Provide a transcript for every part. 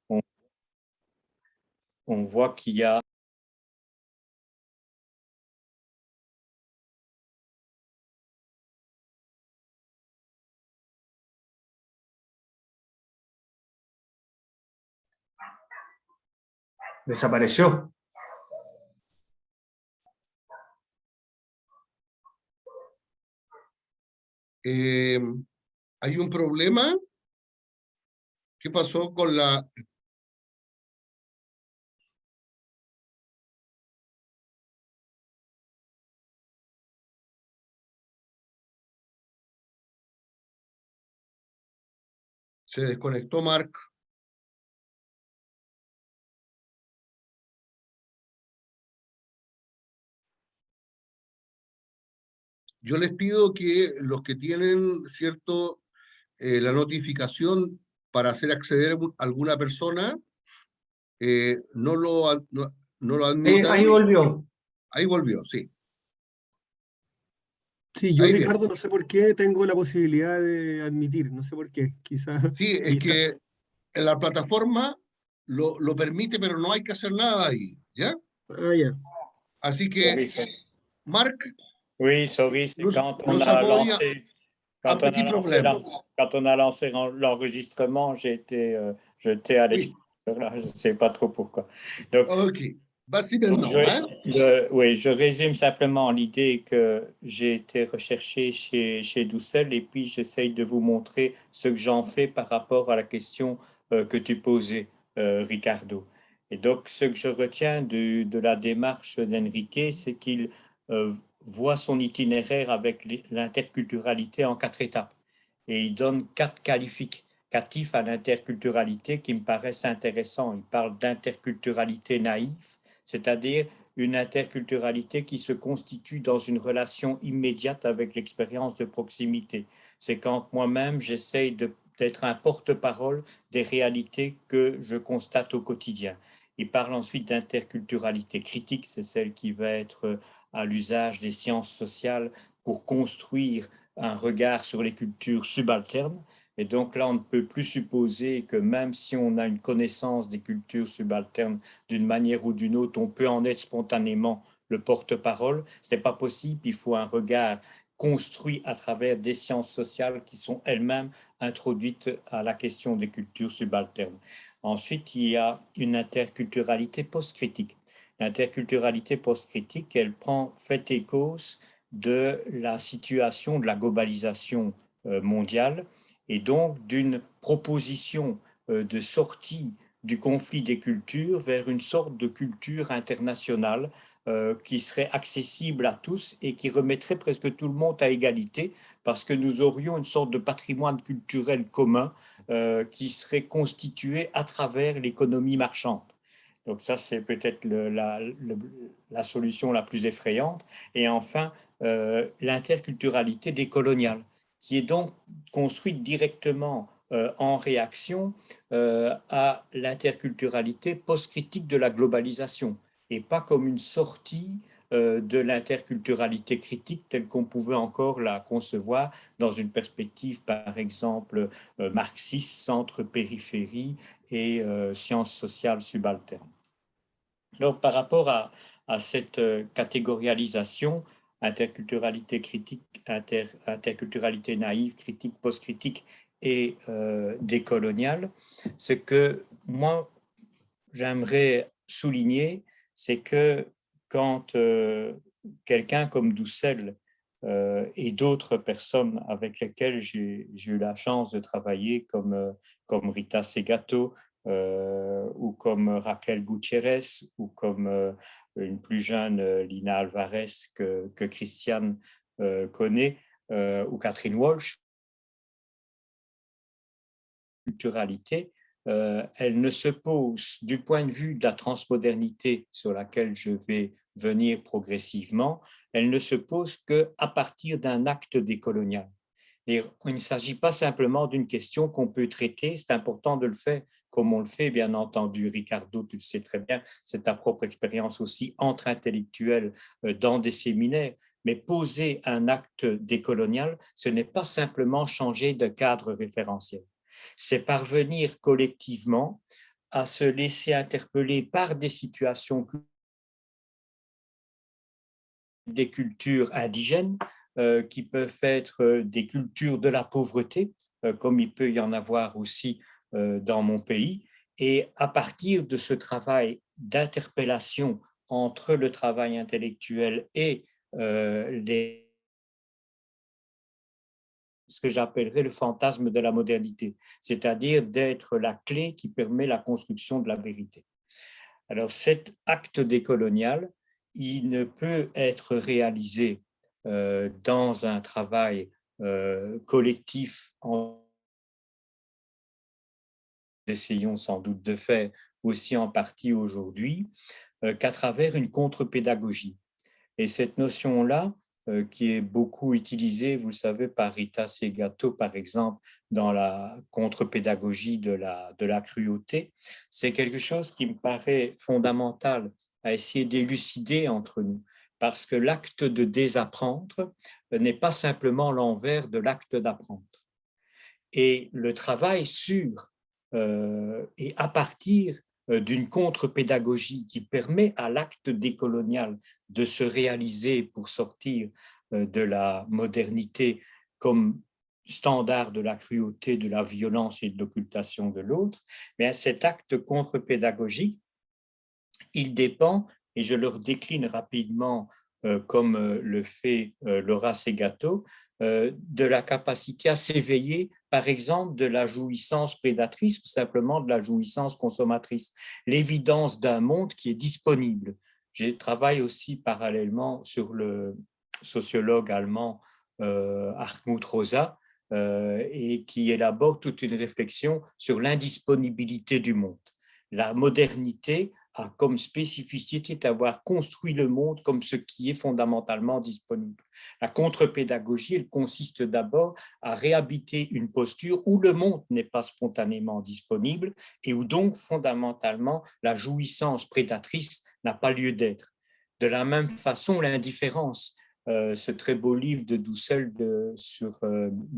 on, on voit qu'il y a Desapareció. ¿Hay un problema? ¿Qué pasó con la... Se desconectó Mark. Yo les pido que los que tienen, ¿cierto?, la notificación para hacer acceder a alguna persona, no lo admitan. Ahí volvió. Ahí volvió, sí. Sí, yo, Ahí Ricardo, viene. no sé por qué tengo la posibilidad de admitir, no sé por qué, quizás. Sí, es que en la plataforma lo permite, pero no hay que hacer nada ahí, ¿ya? Ah, ya. Así que, Marc, oui, sorry, c'est quand on no a sabía lancé, un petit problème. quand on a lancé l'enregistrement, j'ai été jeté à Oui. l'extérieur, là, je ne sais pas trop pourquoi. Donc, Ok, vas-y maintenant, hein? oui, je résume simplement l'idée que j'ai été recherché chez Dussel et puis j'essaye de vous montrer ce que j'en fais par rapport à la question que tu posais, Ricardo. Et donc, ce que je retiens de la démarche d'Enrique, c'est qu'il voit son itinéraire avec l'interculturalité en 4 étapes. Et il donne 4 qualificatifs à l'interculturalité qui me paraissent intéressants. Il parle d'interculturalité naïve, c'est-à-dire une interculturalité qui se constitue dans une relation immédiate avec l'expérience de proximité. C'est quand moi-même j'essaye d'être un porte-parole des réalités que je constate au quotidien. Il parle ensuite d'interculturalité critique, c'est celle qui va être à l'usage des sciences sociales pour construire un regard sur les cultures subalternes. Et donc là, on ne peut plus supposer que même si on a une connaissance des cultures subalternes d'une manière ou d'une autre, on peut en être spontanément le porte-parole. Ce n'est pas possible, il faut un regard construit à travers des sciences sociales qui sont elles-mêmes introduites à la question des cultures subalternes. Ensuite, il y a une interculturalité post-critique. L'interculturalité post-critique, elle fait écho de la situation de la globalisation mondiale et donc d'une proposition de sortie du conflit des cultures vers une sorte de culture internationale qui serait accessible à tous et qui remettrait presque tout le monde à égalité parce que nous aurions une sorte de patrimoine culturel commun qui serait constitué à travers l'économie marchande. Donc ça, c'est peut-être la solution la plus effrayante. Et enfin, l'interculturalité décoloniale, qui est donc construite directement en réaction à l'interculturalité post-critique de la globalisation, et pas comme une sortie de l'interculturalité critique telle qu'on pouvait encore la concevoir dans une perspective, par exemple, marxiste, centre-périphérie et sciences sociales subalternes. Donc, par rapport à cette catégorialisation, interculturalité critique, interculturalité naïve, critique, post-critique et décoloniale, ce que moi, j'aimerais souligner, c'est que quand quelqu'un comme Dussel et d'autres personnes avec lesquelles j'ai eu la chance de travailler, comme Rita Segato, ou comme Raquel Gutiérrez, ou comme une plus jeune Lina Alvarez que Christiane connaît, ou Catherine Walsh, culturalité, elle ne se pose du point de vue de la transmodernité sur laquelle je vais venir progressivement, elle ne se pose qu'à partir d'un acte décolonial. Et il ne s'agit pas simplement d'une question qu'on peut traiter, c'est important de le faire comme on le fait, bien entendu. Ricardo, tu le sais très bien, c'est ta propre expérience aussi entre intellectuels dans des séminaires. Mais poser un acte décolonial, ce n'est pas simplement changer de cadre référentiel. C'est parvenir collectivement à se laisser interpeller par des situations, des cultures indigènes, qui peuvent être des cultures de la pauvreté, comme il peut y en avoir aussi dans mon pays. Et à partir de ce travail d'interpellation entre le travail intellectuel et ce que j'appellerais le fantasme de la modernité, c'est-à-dire d'être la clé qui permet la construction de la vérité. Alors cet acte décolonial, il ne peut être réalisé dans un travail collectif, essayons sans doute de faire aussi en partie aujourd'hui, qu'à travers une contre-pédagogie. Et cette notion-là, qui est beaucoup utilisée, vous le savez, par Rita Segato, par exemple, dans la contre-pédagogie de la cruauté, c'est quelque chose qui me paraît fondamental à essayer d'élucider entre nous, parce que l'acte de désapprendre n'est pas simplement l'envers de l'acte d'apprendre. Et le travail sur et à partir d'une contre-pédagogie qui permet à l'acte décolonial de se réaliser pour sortir de la modernité comme standard de la cruauté, de la violence et de l'occultation de l'autre, mais cet acte contre-pédagogique, il dépend, et je le décline rapidement comme le fait Laura Segato, de la capacité à s'éveiller, par exemple, de la jouissance prédatrice ou simplement de la jouissance consommatrice, l'évidence d'un monde qui est disponible. Je travaille aussi parallèlement sur le sociologue allemand Hartmut Rosa, et qui élabore toute une réflexion sur l'indisponibilité du monde. La modernité a comme spécificité d'avoir construit le monde comme ce qui est fondamentalement disponible. La contre-pédagogie, elle consiste d'abord à réhabiter une posture où le monde n'est pas spontanément disponible et où donc fondamentalement la jouissance prédatrice n'a pas lieu d'être. De la même façon, l'indifférence, ce très beau livre de Dussel de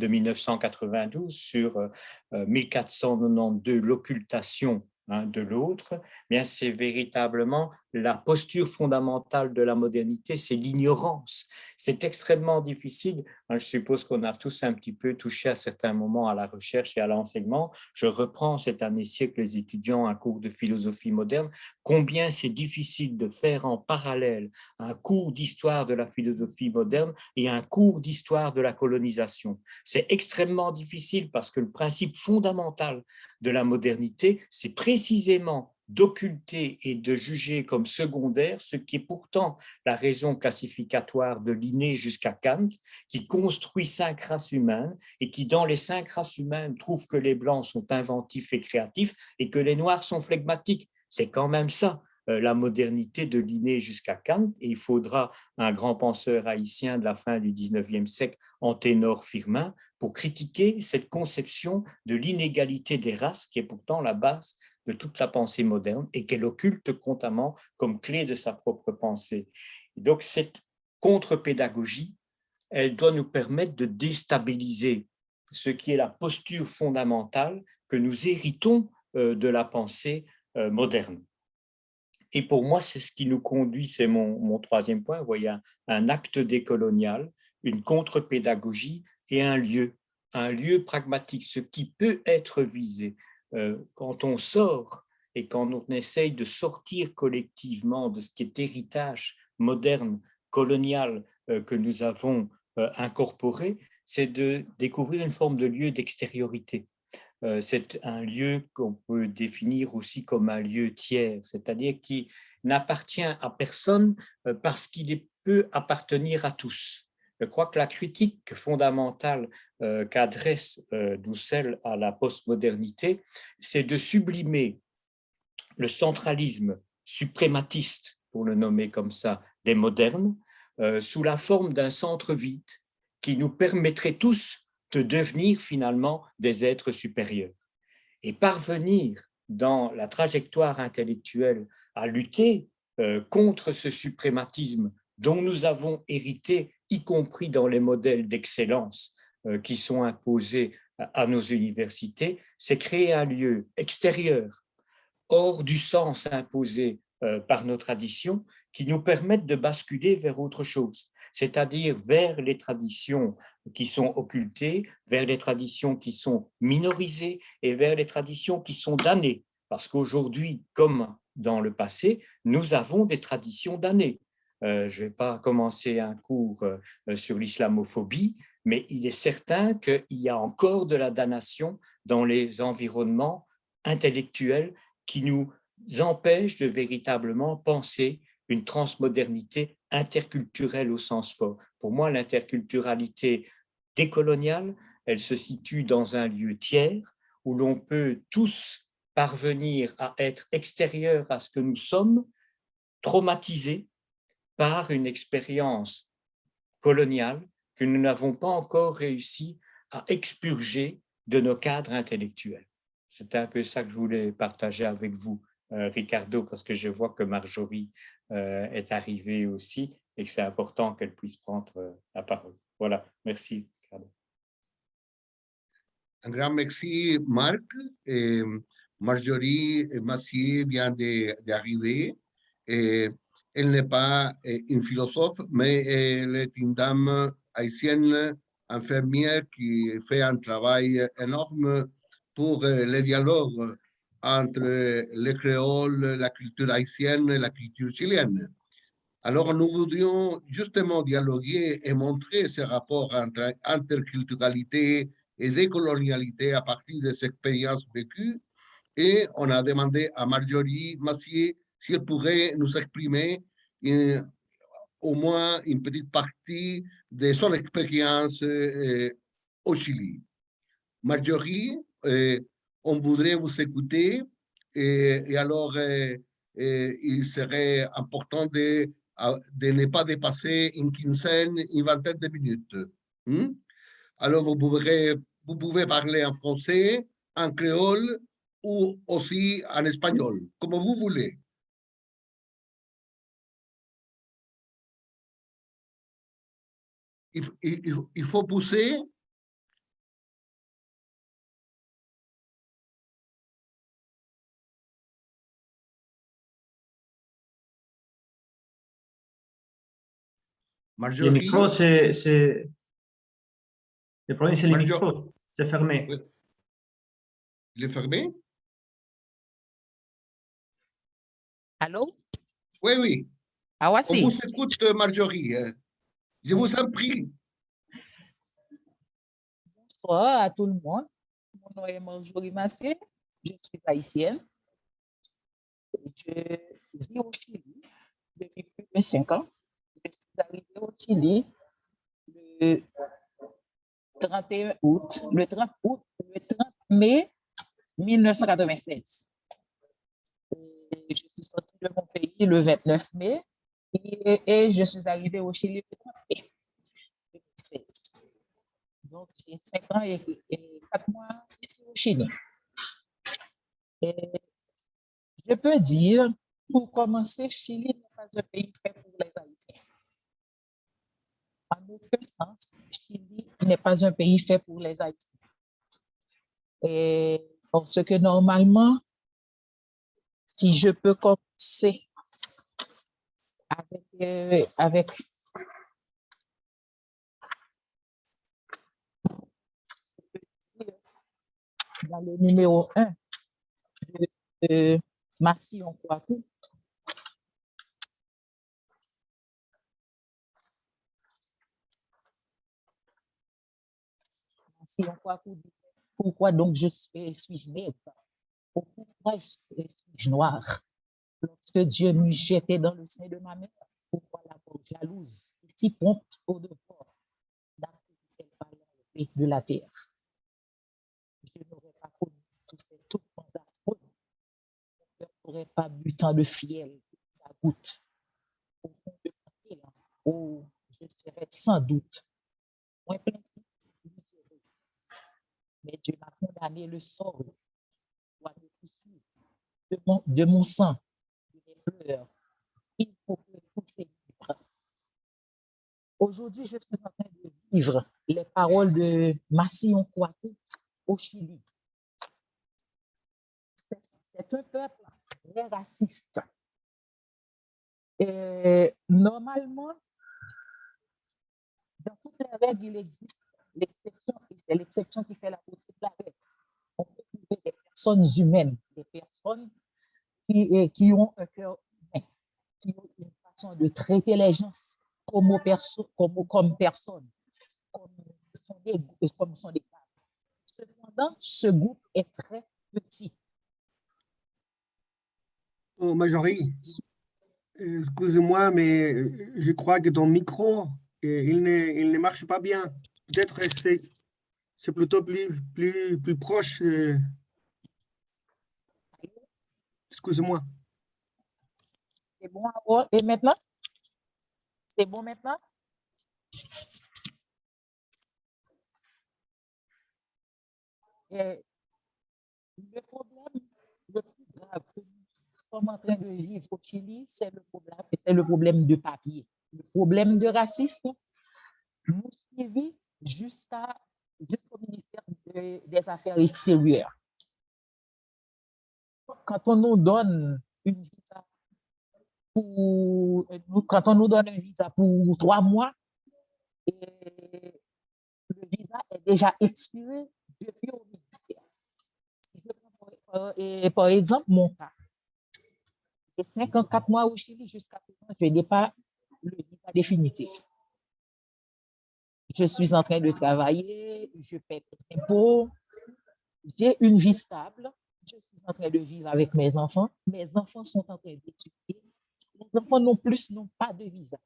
1992 sur 1492, l'occultation de l'autre, bien c'est véritablement la posture fondamentale de la modernité, c'est l'ignorance. C'est extrêmement difficile. Je suppose qu'on a tous un petit peu touché à certains moments à la recherche et à l'enseignement. Je reprends cette année-ci avec les étudiants un cours de philosophie moderne. Combien c'est difficile de faire en parallèle un cours d'histoire de la philosophie moderne et un cours d'histoire de la colonisation. C'est extrêmement difficile parce que le principe fondamental de la modernité, c'est précisément d'occulter et de juger comme secondaire ce qui est pourtant la raison classificatoire de Linné jusqu'à Kant, qui construit 5 races humaines et qui, dans les 5 races humaines, trouve que les Blancs sont inventifs et créatifs et que les Noirs sont flegmatiques. C'est quand même ça, la modernité de Linné jusqu'à Kant, et il faudra un grand penseur haïtien de la fin du 19e siècle, Anténor Firmin, pour critiquer cette conception de l'inégalité des races qui est pourtant la base de toute la pensée moderne et qu'elle occulte constamment comme clé de sa propre pensée. Donc cette contre-pédagogie, elle doit nous permettre de déstabiliser ce qui est la posture fondamentale que nous héritons de la pensée moderne. Et pour moi, c'est ce qui nous conduit, c'est mon troisième point, vous voyez, un acte décolonial, une contre-pédagogie et un lieu pragmatique, ce qui peut être visé. Quand on sort et quand on essaye de sortir collectivement de ce qui est héritage moderne, colonial que nous avons incorporé, c'est de découvrir une forme de lieu d'extériorité. C'est un lieu qu'on peut définir aussi comme un lieu tiers, c'est-à-dire qui n'appartient à personne parce qu'il peut appartenir à tous. Je crois que la critique fondamentale qu'adresse Dussel à la postmodernité, c'est de sublimer le centralisme suprématiste, pour le nommer comme ça, des modernes, sous la forme d'un centre vide qui nous permettrait tous de devenir finalement des êtres supérieurs. Et parvenir dans la trajectoire intellectuelle à lutter contre ce suprématisme dont nous avons hérité, y compris dans les modèles d'excellence qui sont imposés à nos universités, c'est créer un lieu extérieur, hors du sens imposé par nos traditions, qui nous permettent de basculer vers autre chose, c'est-à-dire vers les traditions qui sont occultées, vers les traditions qui sont minorisées et vers les traditions qui sont damnées. Parce qu'aujourd'hui, comme dans le passé, nous avons des traditions damnées. Je ne vais pas commencer un cours sur l'islamophobie, mais il est certain qu'il y a encore de la damnation dans les environnements intellectuels qui nous empêchent de véritablement penser une transmodernité interculturelle au sens fort. Pour moi, l'interculturalité décoloniale, elle se situe dans un lieu tiers où l'on peut tous parvenir à être extérieurs à ce que nous sommes, traumatisés par une expérience coloniale que nous n'avons pas encore réussi à expurger de nos cadres intellectuels. C'est un peu ça que je voulais partager avec vous, Ricardo, parce que je vois que Marjorie est arrivée aussi et que c'est important qu'elle puisse prendre la parole. Voilà, merci, Ricardo. Un grand merci, Marc. Marjorie Massier vient d'arriver. Elle n'est pas une philosophe, mais elle est une dame haïtienne, infirmière, qui fait un travail énorme pour le dialogue entre les créoles, la culture haïtienne et la culture chilienne. Alors, nous voudrions justement dialoguer et montrer ce rapport entre interculturalité et décolonialité à partir des expériences vécues. Et on a demandé à Marjorie Massier si elle pourrait nous exprimer au moins une petite partie de son expérience au Chili. Marjorie, on voudrait vous écouter et alors il serait important de ne pas dépasser une quinzaine, une vingtaine de minutes. Alors vous pouvez parler en français, en créole ou aussi en espagnol, comme vous voulez. Il faut pousser. Le Marjorie, micro, le problème, c'est le micro. C'est fermé. oui. Il est fermé? Allô? Oui, oui. Ah, On voici. vous écoute, Marjorie. Je vous en prie. Bonsoir à tout le monde. Mon nom est Marjorie Massier. Je suis haïtienne. Je vis au Chili depuis plus de 5 ans. Je suis arrivée au Chili le 31 août, le 30 mai 1996. Et je suis sortie de mon pays le 29 mai et je suis arrivée au Chili le 30 mai 2016. Donc, j'ai 5 ans et 4 mois ici au Chili. Et je peux dire, pour commencer, Chili n'est pas un pays fait pour les Haïtiens. En aucun sens, Chili n'est pas un pays fait pour les Haïtiens. Et parce que normalement, si je peux commencer avec dans le numéro 1 de Massillon Kouakou. Massillon Kouakou dit pourquoi donc suis-je nègre? Pourquoi suis-je noire? Lorsque Dieu m'eut jeté dans le sein de ma mère, pourquoi la mort jalouse et si prompte au devoir d'appliquer par le de la terre? Je n'aurais pas connu tous ces tourments affreux. Je n'aurais pas bu tant de fiel, la goutte, au fond de mon élan, où je serais sans doute moins plaintif, miséreux. Mais Dieu m'a condamné le sort doit me poursuivre de mon sang, de mes pleurs. Il faut que tout s'équilibre. Aujourd'hui, je suis en train de vivre les paroles de Massillon Kouakou au Chili. C'est un peuple très raciste. Et normalement, dans toutes les règles, il existe l'exception, et c'est l'exception qui fait la beauté de la règle. On peut trouver des personnes humaines, des personnes qui ont un cœur humain, qui ont une façon de traiter les gens comme personnes, comme sont des femmes. Cependant, ce groupe est très petit. Oh, Marjorie, excuse-moi, mais je crois que ton micro, il ne marche pas bien. Peut-être c'est plutôt plus proche. Excuse-moi. C'est bon alors? Et maintenant? C'est bon maintenant? Et le problème le plus grave que nous sommes en train de vivre au Chili, c'est le problème de papier. Le problème de racisme nous suivit jusqu'au ministère des Affaires extérieures. Quand on nous donne une visa quand on nous donne un visa pour 3 mois, et le visa est déjà expiré depuis au ministère. Et par exemple, mon cas, j'ai 54 mois au Chili jusqu'à présent, je n'ai pas le visa définitif. Je suis en train de travailler, je paie des impôts, j'ai une vie stable, je suis en train de vivre avec mes enfants sont en train d'étudier, les enfants non plus n'ont pas de visa.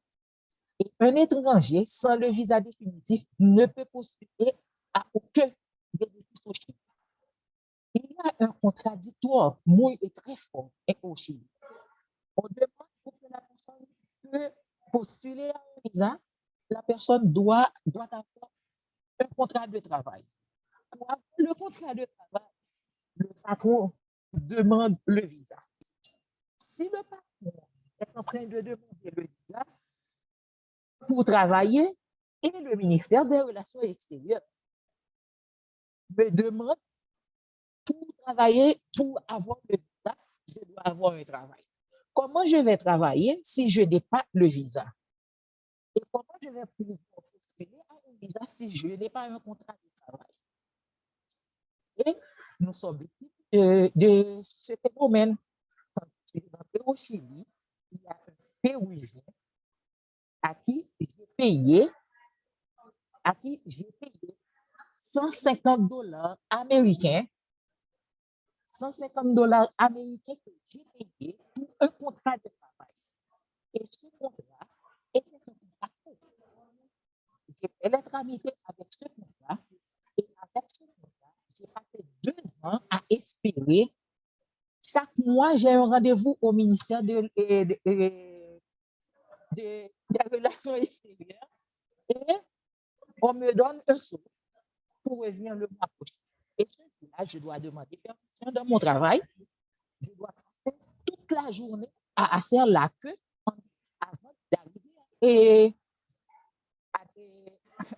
Et un étranger sans le visa définitif ne peut postuler à aucun bénéfice au Chili. Il y a un contradictoire et très fort au Chili. On demande pour que la personne peut postuler à un visa, la personne doit avoir un contrat de travail. Pour avoir le contrat de travail, le patron demande le visa. Si le patron est en train de demander le visa pour travailler, et le ministère des Relations extérieures me demande pour travailler, pour avoir le visa, je dois avoir un travail. Comment je vais travailler si je n'ai pas le visa? Et comment je vais pouvoir postuler à un visa si je n'ai pas un contrat de travail? Et nous sommes victimes de ce phénomène. Quand je suis rentré au Chili, il y a un Péruvien à qui j'ai payé $150 américains, que j'ai payé pour un contrat de travail. Et ce contrat était un contrat court. J'ai fait les tramités avec ce contrat, et avec ce contrat, j'ai passé 2 ans à espérer. Chaque mois, j'ai un rendez-vous au ministère des Relations extérieures, et on me donne un sou pour revenir le mois prochain. Et ce jour-là, je dois demander permission dans mon travail. Je dois passer toute la journée à faire la queue avant d'arriver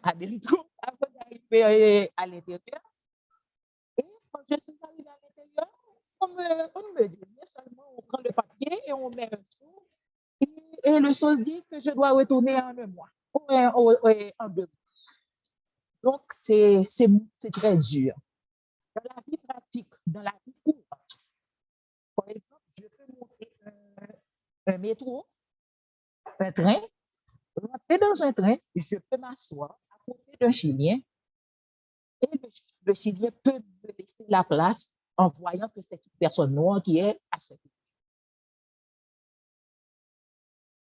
avant d'arriver à l'intérieur. Et quand je suis arrivée à l'intérieur, on me dit, mais seulement on prend le papier et on met un sou. Et le sauce dit que je dois retourner en 1 mois ou en 2 mois. Donc, c'est très dur. Dans la vie pratique, dans la vie courante, par exemple, je peux monter un métro, un train, rentrer dans un train, je peux m'asseoir à côté d'un Chilien, et le Chilien peut me laisser la place en voyant que c'est une personne noire qui est à ce côté.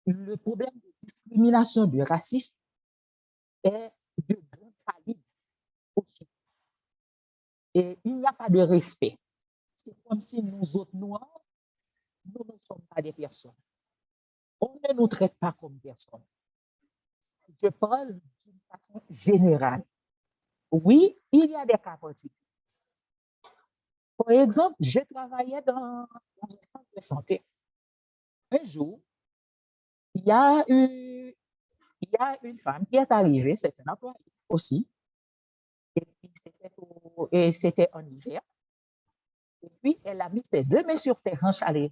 Le problème de discrimination, de racisme est de grand calibre au Chili. Et il n'y a pas de respect. C'est comme si nous autres noirs, nous ne sommes pas des personnes. On ne nous traite pas comme personnes. Je parle d'une façon générale. Oui, il y a des cas particuliers. Par exemple, je travaillais dans un centre de santé. Un jour, il y a une femme qui est arrivée, c'est un employé aussi, Et puis, c'était en hiver. Et puis, elle a mis ses 2 mains sur ses hanches. Allez,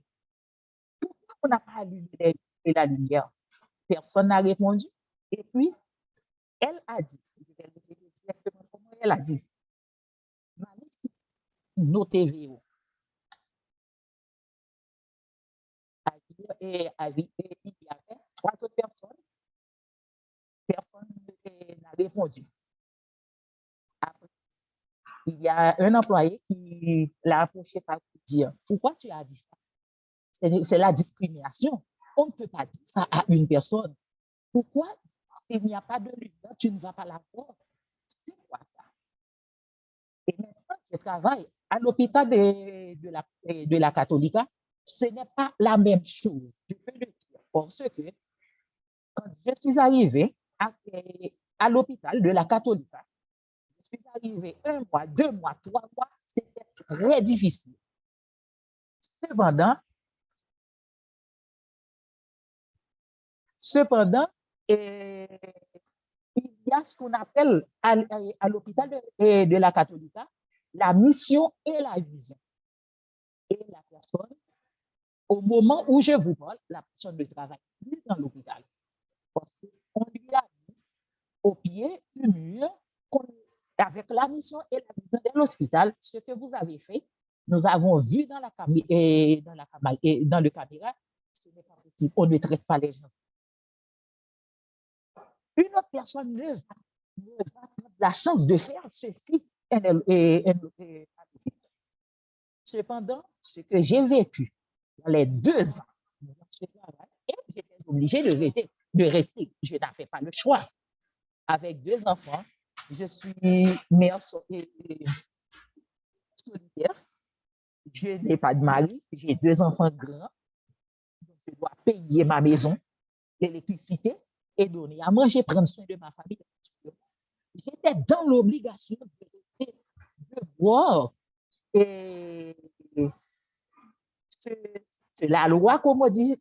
pourquoi on n'a pas allumé la lumière? Personne n'a répondu. Et puis, elle a dit, je vais le dire directement comment elle a dit, nos TVO. Et il y avait 3 autres personnes. Personne n'a répondu. Après, il y a un employé qui l'a approché pour dire, pourquoi tu as dit ça? C'est la discrimination. On ne peut pas dire ça à une personne. Pourquoi, s'il n'y a pas de lumière, tu ne vas pas la voir? C'est quoi ça? Et maintenant, je travaille à l'hôpital de la Catholica. Ce n'est pas la même chose, je peux le dire, parce que quand je suis arrivée à l'hôpital de la Catholica, je suis arrivée 1 mois, 2 mois, 3 mois, c'était très difficile. Cependant, il y a ce qu'on appelle à l'hôpital de la Catholica la mission et la vision. Et la personne, au moment où je vous parle, la personne ne travaille plus dans l'hôpital. Parce qu'on lui a mis au pied du mur, avec la mission et la vision de l'hôpital, ce que vous avez fait, nous avons vu dans le caméra, ce n'est pas possible, on ne traite pas les gens. Une autre personne ne va prendre la chance de faire ceci. Cependant, ce que j'ai vécu dans les 2 ans dans ce travail, et j'étais obligée de rester. Je n'avais pas le choix. Avec 2 enfants, je suis mère solitaire. Je n'ai pas de mari. J'ai 2 enfants grands. Donc je dois payer ma maison, l'électricité et donner à manger, prendre soin de ma famille. J'étais dans l'obligation de rester, de boire. Et la loi, comme on disait,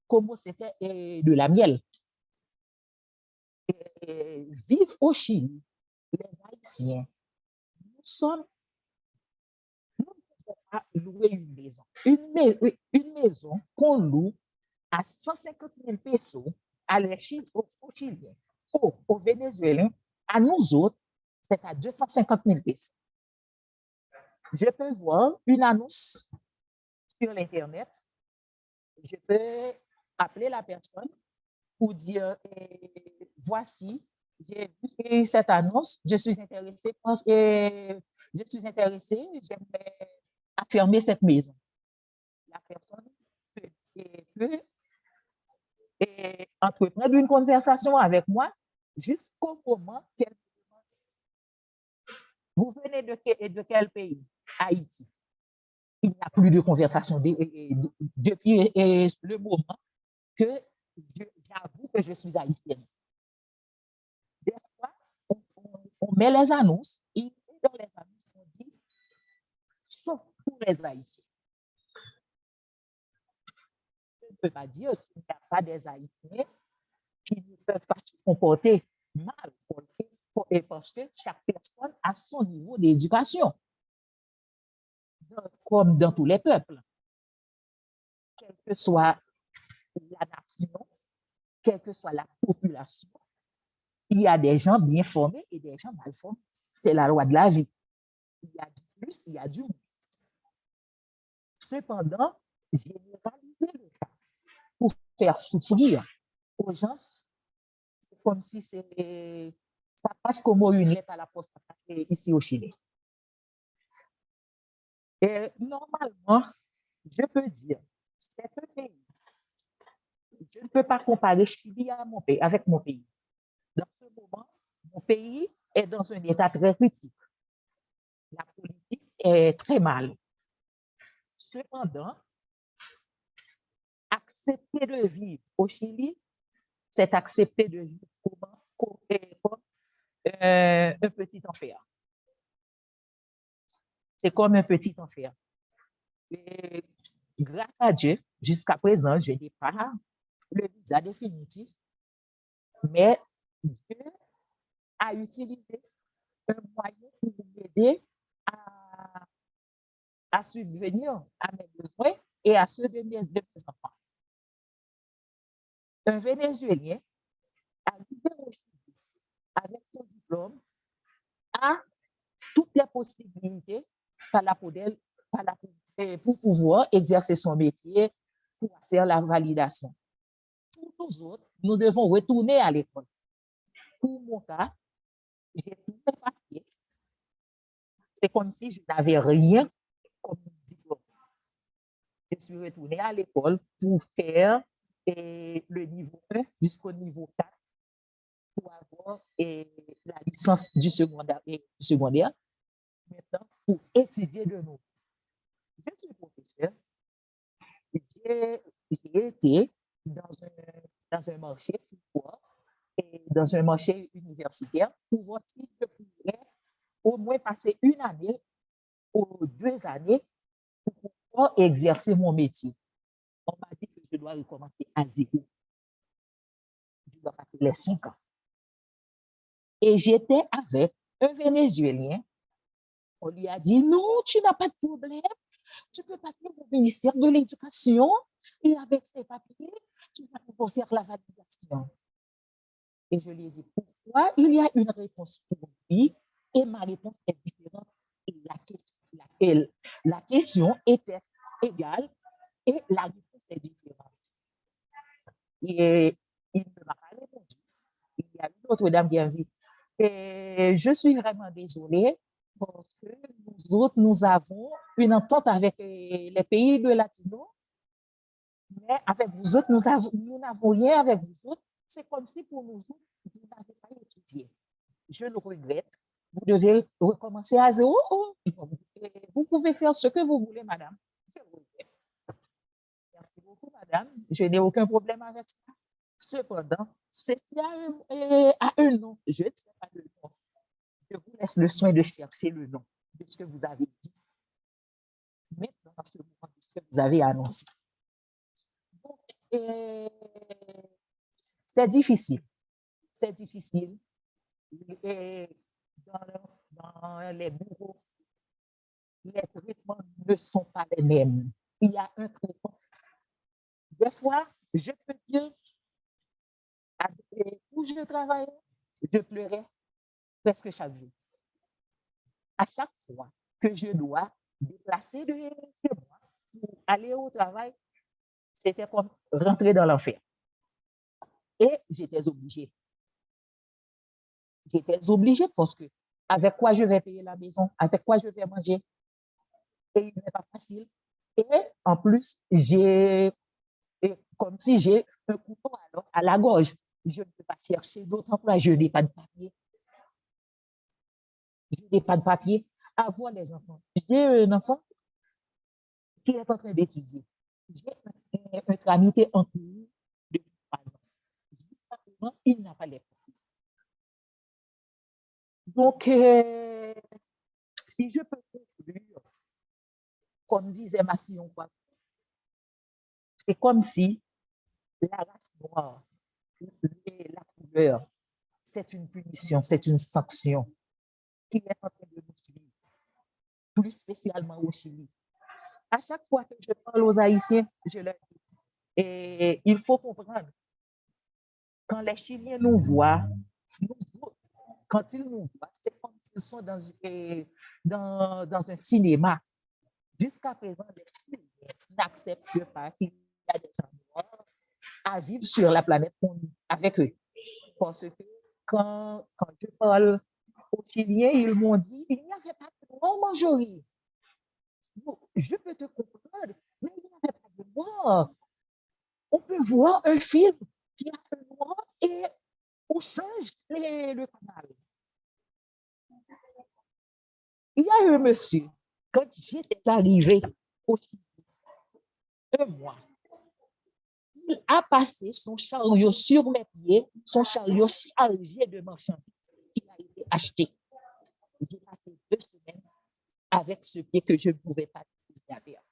comme c'était de la miel. Vivre au Chili, les Haïtiens, nous ne pouvons pas louer une maison. Une maison qu'on loue à 150 000 pesos aux Chiliens, aux Vénézuéliens, à nous autres, c'est à 250 000 pesos. Je peux voir une annonce sur l'Internet, je peux appeler la personne pour dire, voici, j'ai vu cette annonce, je suis intéressée, j'aimerais affirmer cette maison. La personne peut entreprendre une conversation avec moi jusqu'au moment qu'elle me demande, vous venez de quel pays? Haïti. Il n'y a plus de conversation depuis le moment que j'avoue que je suis haïtienne. Des fois, on met les annonces et dans les annonces, on dit sauf pour les Haïtiens. Je ne peux pas dire qu'il n'y a pas des Haïtiens qui ne peuvent pas se comporter mal parce que chaque personne a son niveau d'éducation, comme dans tous les peuples. Quelle que soit la nation, quelle que soit la population, il y a des gens bien formés et des gens mal formés. C'est la loi de la vie. Il y a du plus, il y a du moins. Cependant, généraliser le cas pour faire souffrir aux gens, c'est comme si ça passe comme une lettre à la poste ici au Chili. Et normalement, je peux dire, c'est un pays. Je ne peux pas comparer Chili avec mon pays. Dans ce moment, mon pays est dans un état très critique. La politique est très mal. Cependant, accepter de vivre au Chili, c'est accepter de vivre comme un petit enfer. C'est comme un petit enfer. Et grâce à Dieu, jusqu'à présent, je n'ai pas le visa définitif, mais Dieu a utilisé un moyen pour m'aider à subvenir à mes besoins et à ceux de mes enfants. Un Vénézuélien arrivé au Chili avec son diplôme a toutes les possibilités pour pouvoir exercer son métier, pour faire la validation. Pour nous autres, nous devons retourner à l'école. Pour mon cas, j'ai tous les papiers. C'est comme si je n'avais rien comme diplôme. Je suis retournée à l'école pour faire le niveau 1 jusqu'au niveau 4 pour avoir la licence du secondaire. Maintenant, pour étudier de nouveau. Je suis professeur. J'ai été dans un marché dans un marché universitaire pour voir si je pourrais au moins passer une année ou 2 années pour pouvoir exercer mon métier. On m'a dit que je dois recommencer à zéro. Je dois passer les 5 ans. Et j'étais avec un Vénézuélien. On lui a dit, non, tu n'as pas de problème. Tu peux passer au ministère de l'Éducation et avec ces papiers, tu vas pouvoir faire la validation. Et je lui ai dit, pourquoi? Il y a une réponse pour lui et ma réponse est différente. Et la question était égale et la réponse est différente. Et il ne m'a pas répondu. Il y a une autre dame qui a dit, je suis vraiment désolée parce que nous autres, nous avons une entente avec les pays de Latino, mais avec vous autres, nous n'avons rien avec vous autres. C'est comme si pour nous autres, vous n'avez pas étudié. Je le regrette. Vous devez recommencer à zéro. Vous pouvez faire ce que vous voulez, madame. Je le regrette. Merci beaucoup, madame. Je n'ai aucun problème avec ça. Cependant, ceci a un nom. Je ne sais pas le nom. Je vous laisse le soin de chercher le nom de ce que vous avez dit. Maintenant, dans ce moment, de ce que vous avez annoncé. Donc, c'est difficile. C'est difficile. Et dans les bureaux, les traitements ne sont pas les mêmes. Il y a un traitement. Des fois, je peux dire, où je travaillais, je pleurais presque chaque jour. À chaque fois que je dois déplacer de chez moi pour aller au travail, c'était comme rentrer dans l'enfer. Et j'étais obligée. J'étais obligée parce que avec quoi je vais payer la maison, avec quoi je vais manger. Et il n'est pas facile. Et en plus, comme si j'ai un couteau à la gorge. Je ne peux pas chercher d'autres emplois. Je n'ai pas de papier. Je n'ai pas de papier. Avoir des enfants. J'ai un enfant qui est en train d'étudier. J'ai un tramité en cours depuis 3 ans. Jusqu'à présent, il n'a pas les papiers. Donc, si je peux conclure, comme disait Massillon, c'est comme si la race noire, la couleur, c'est une punition, c'est une sanction qui est en train de nous suivre, plus spécialement au Chili. À chaque fois que je parle aux Haïtiens, je leur dis, et il faut comprendre, quand les Chiliens nous voient, nous autres, quand ils nous voient, c'est comme s'ils sont dans un cinéma. Jusqu'à présent, les Chiliens n'acceptent pas qu'il y a des gens noirs à vivre sur la planète avec eux. Parce que quand je parle aux Chiliens, ils m'ont dit il n'y avait pas de noirs en majorité. Je peux te comprendre, mais il n'y avait pas de noirs. On peut voir un film qui a un noir et on change le canal. Il y a un monsieur, quand j'étais arrivé au Chili, un mois, il a passé son chariot sur mes pieds, son chariot chargé de marchandises qu'il a été acheté. J'ai passé 2 semaines avec ce pied que je ne pouvais pas utiliser à terre.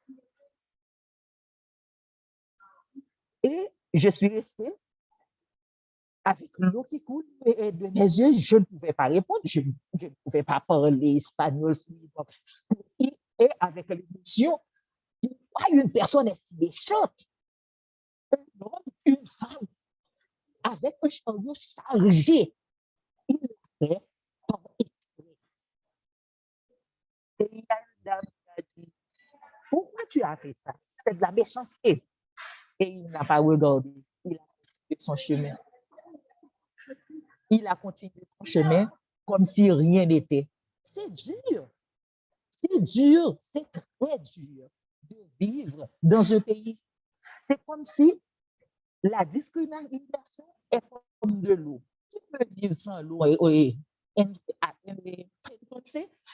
Et je suis restée avec l'eau qui coule de mes yeux, je ne pouvais pas répondre, je ne pouvais pas parler espagnol fluidement. Et avec l'émotion, pourquoi une personne est si méchante? Un homme, une femme, avec un chariot chargé, il l'a fait par exprès. Et il y a une dame qui a dit, pourquoi tu as fait ça? C'est de la méchanceté. Et il n'a pas regardé, il a continué son chemin. Il a continué son chemin comme si rien n'était. C'est dur, c'est très dur de vivre dans un pays. C'est comme si la discrimination est comme de l'eau. Qui peut vivre sans l'eau?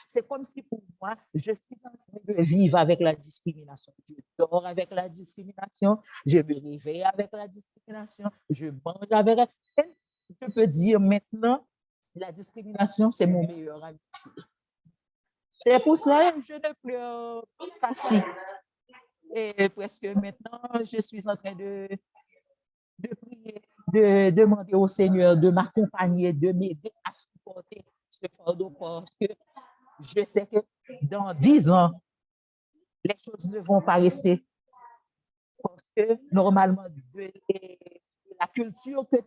C'est comme si pour moi, je suis en train de vivre avec la discrimination. Je dors avec la discrimination, je me réveille avec la discrimination, je mange avec la... Je peux dire maintenant, la discrimination, c'est mon meilleur ami. C'est pour cela que je ne pleure pas si. Et presque maintenant, je suis en train de prier, de demander au Seigneur de m'accompagner, de m'aider à supporter ce fardeau, parce que je sais que dans 10 ans, les choses ne vont pas rester. Parce que normalement, de la culture que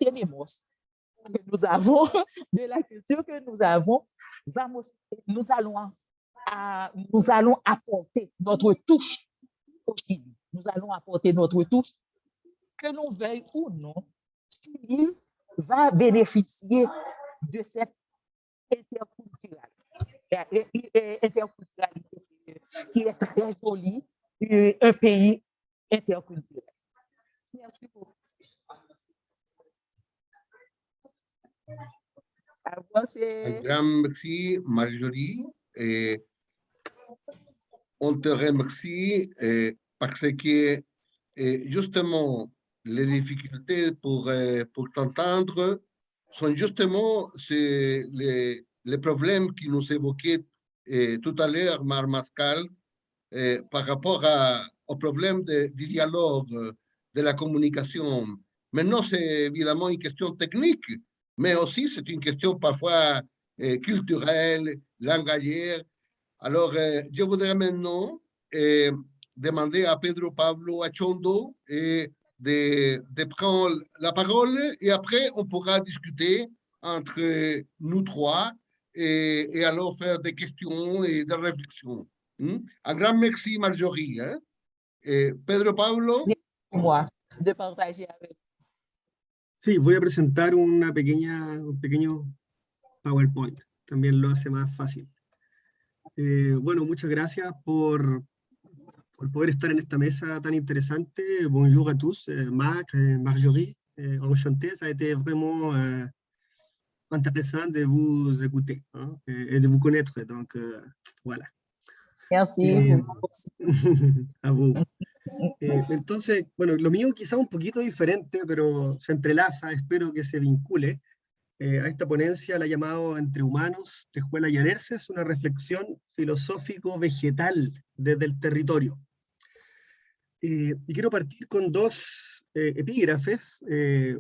nous avons, nous allons apporter notre touche au Chili. Nous allons apporter notre touche, que l'on veuille ou non. Chili va bénéficier de cette interculturalité qui est très jolie, un pays interculturel. Merci beaucoup. Un grand merci, Marjorie. On te remercie parce que justement, les difficultés pour t'entendre sont justement les problèmes qui nous évoquaient tout à l'heure, Mar Mascal, par rapport au problème du dialogue, de la communication. Maintenant, c'est évidemment une question technique, mais aussi c'est une question parfois culturelle, langagière. Alors, je voudrais maintenant demander à Pedro Pablo Achondo de prendre la parole et après on pourra discuter entre nous trois et alors faire des questions et des réflexions. Un grand merci, Marjorie. Pedro Pablo. Moi, de partager avec. Sí, voy a presentar un pequeño PowerPoint. También lo hace más fácil. Bueno, muchas gracias por poder estar en esta mesa tan interesante. Bonjour à tous, Marc, Marjorie, enchanté. Ça a été vraiment intéressant de vous écouter et de vous connaître. Donc, voilà. Merci. A vous. Entonces, bueno, lo mío quizá un poquito diferente, pero se entrelaza, espero que se vincule. A esta ponencia la he llamado Entre Humanos, Tejuela y Alerces, una reflexión filosófico-vegetal desde el territorio. Y quiero partir con dos epígrafes,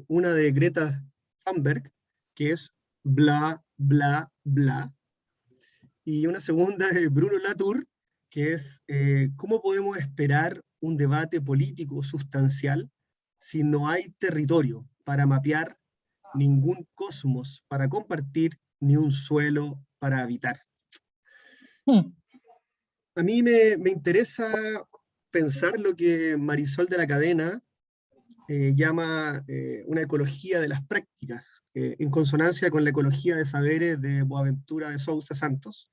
una de Greta Thunberg, que es bla, bla, bla, y una segunda de Bruno Latour, que es ¿cómo podemos esperar un debate político sustancial si no hay territorio para mapear, ningún cosmos para compartir, ni un suelo para habitar? A mí me interesa pensar lo que Marisol de la Cadena llama una ecología de las prácticas, en consonancia con la ecología de saberes de Boaventura de Sousa Santos,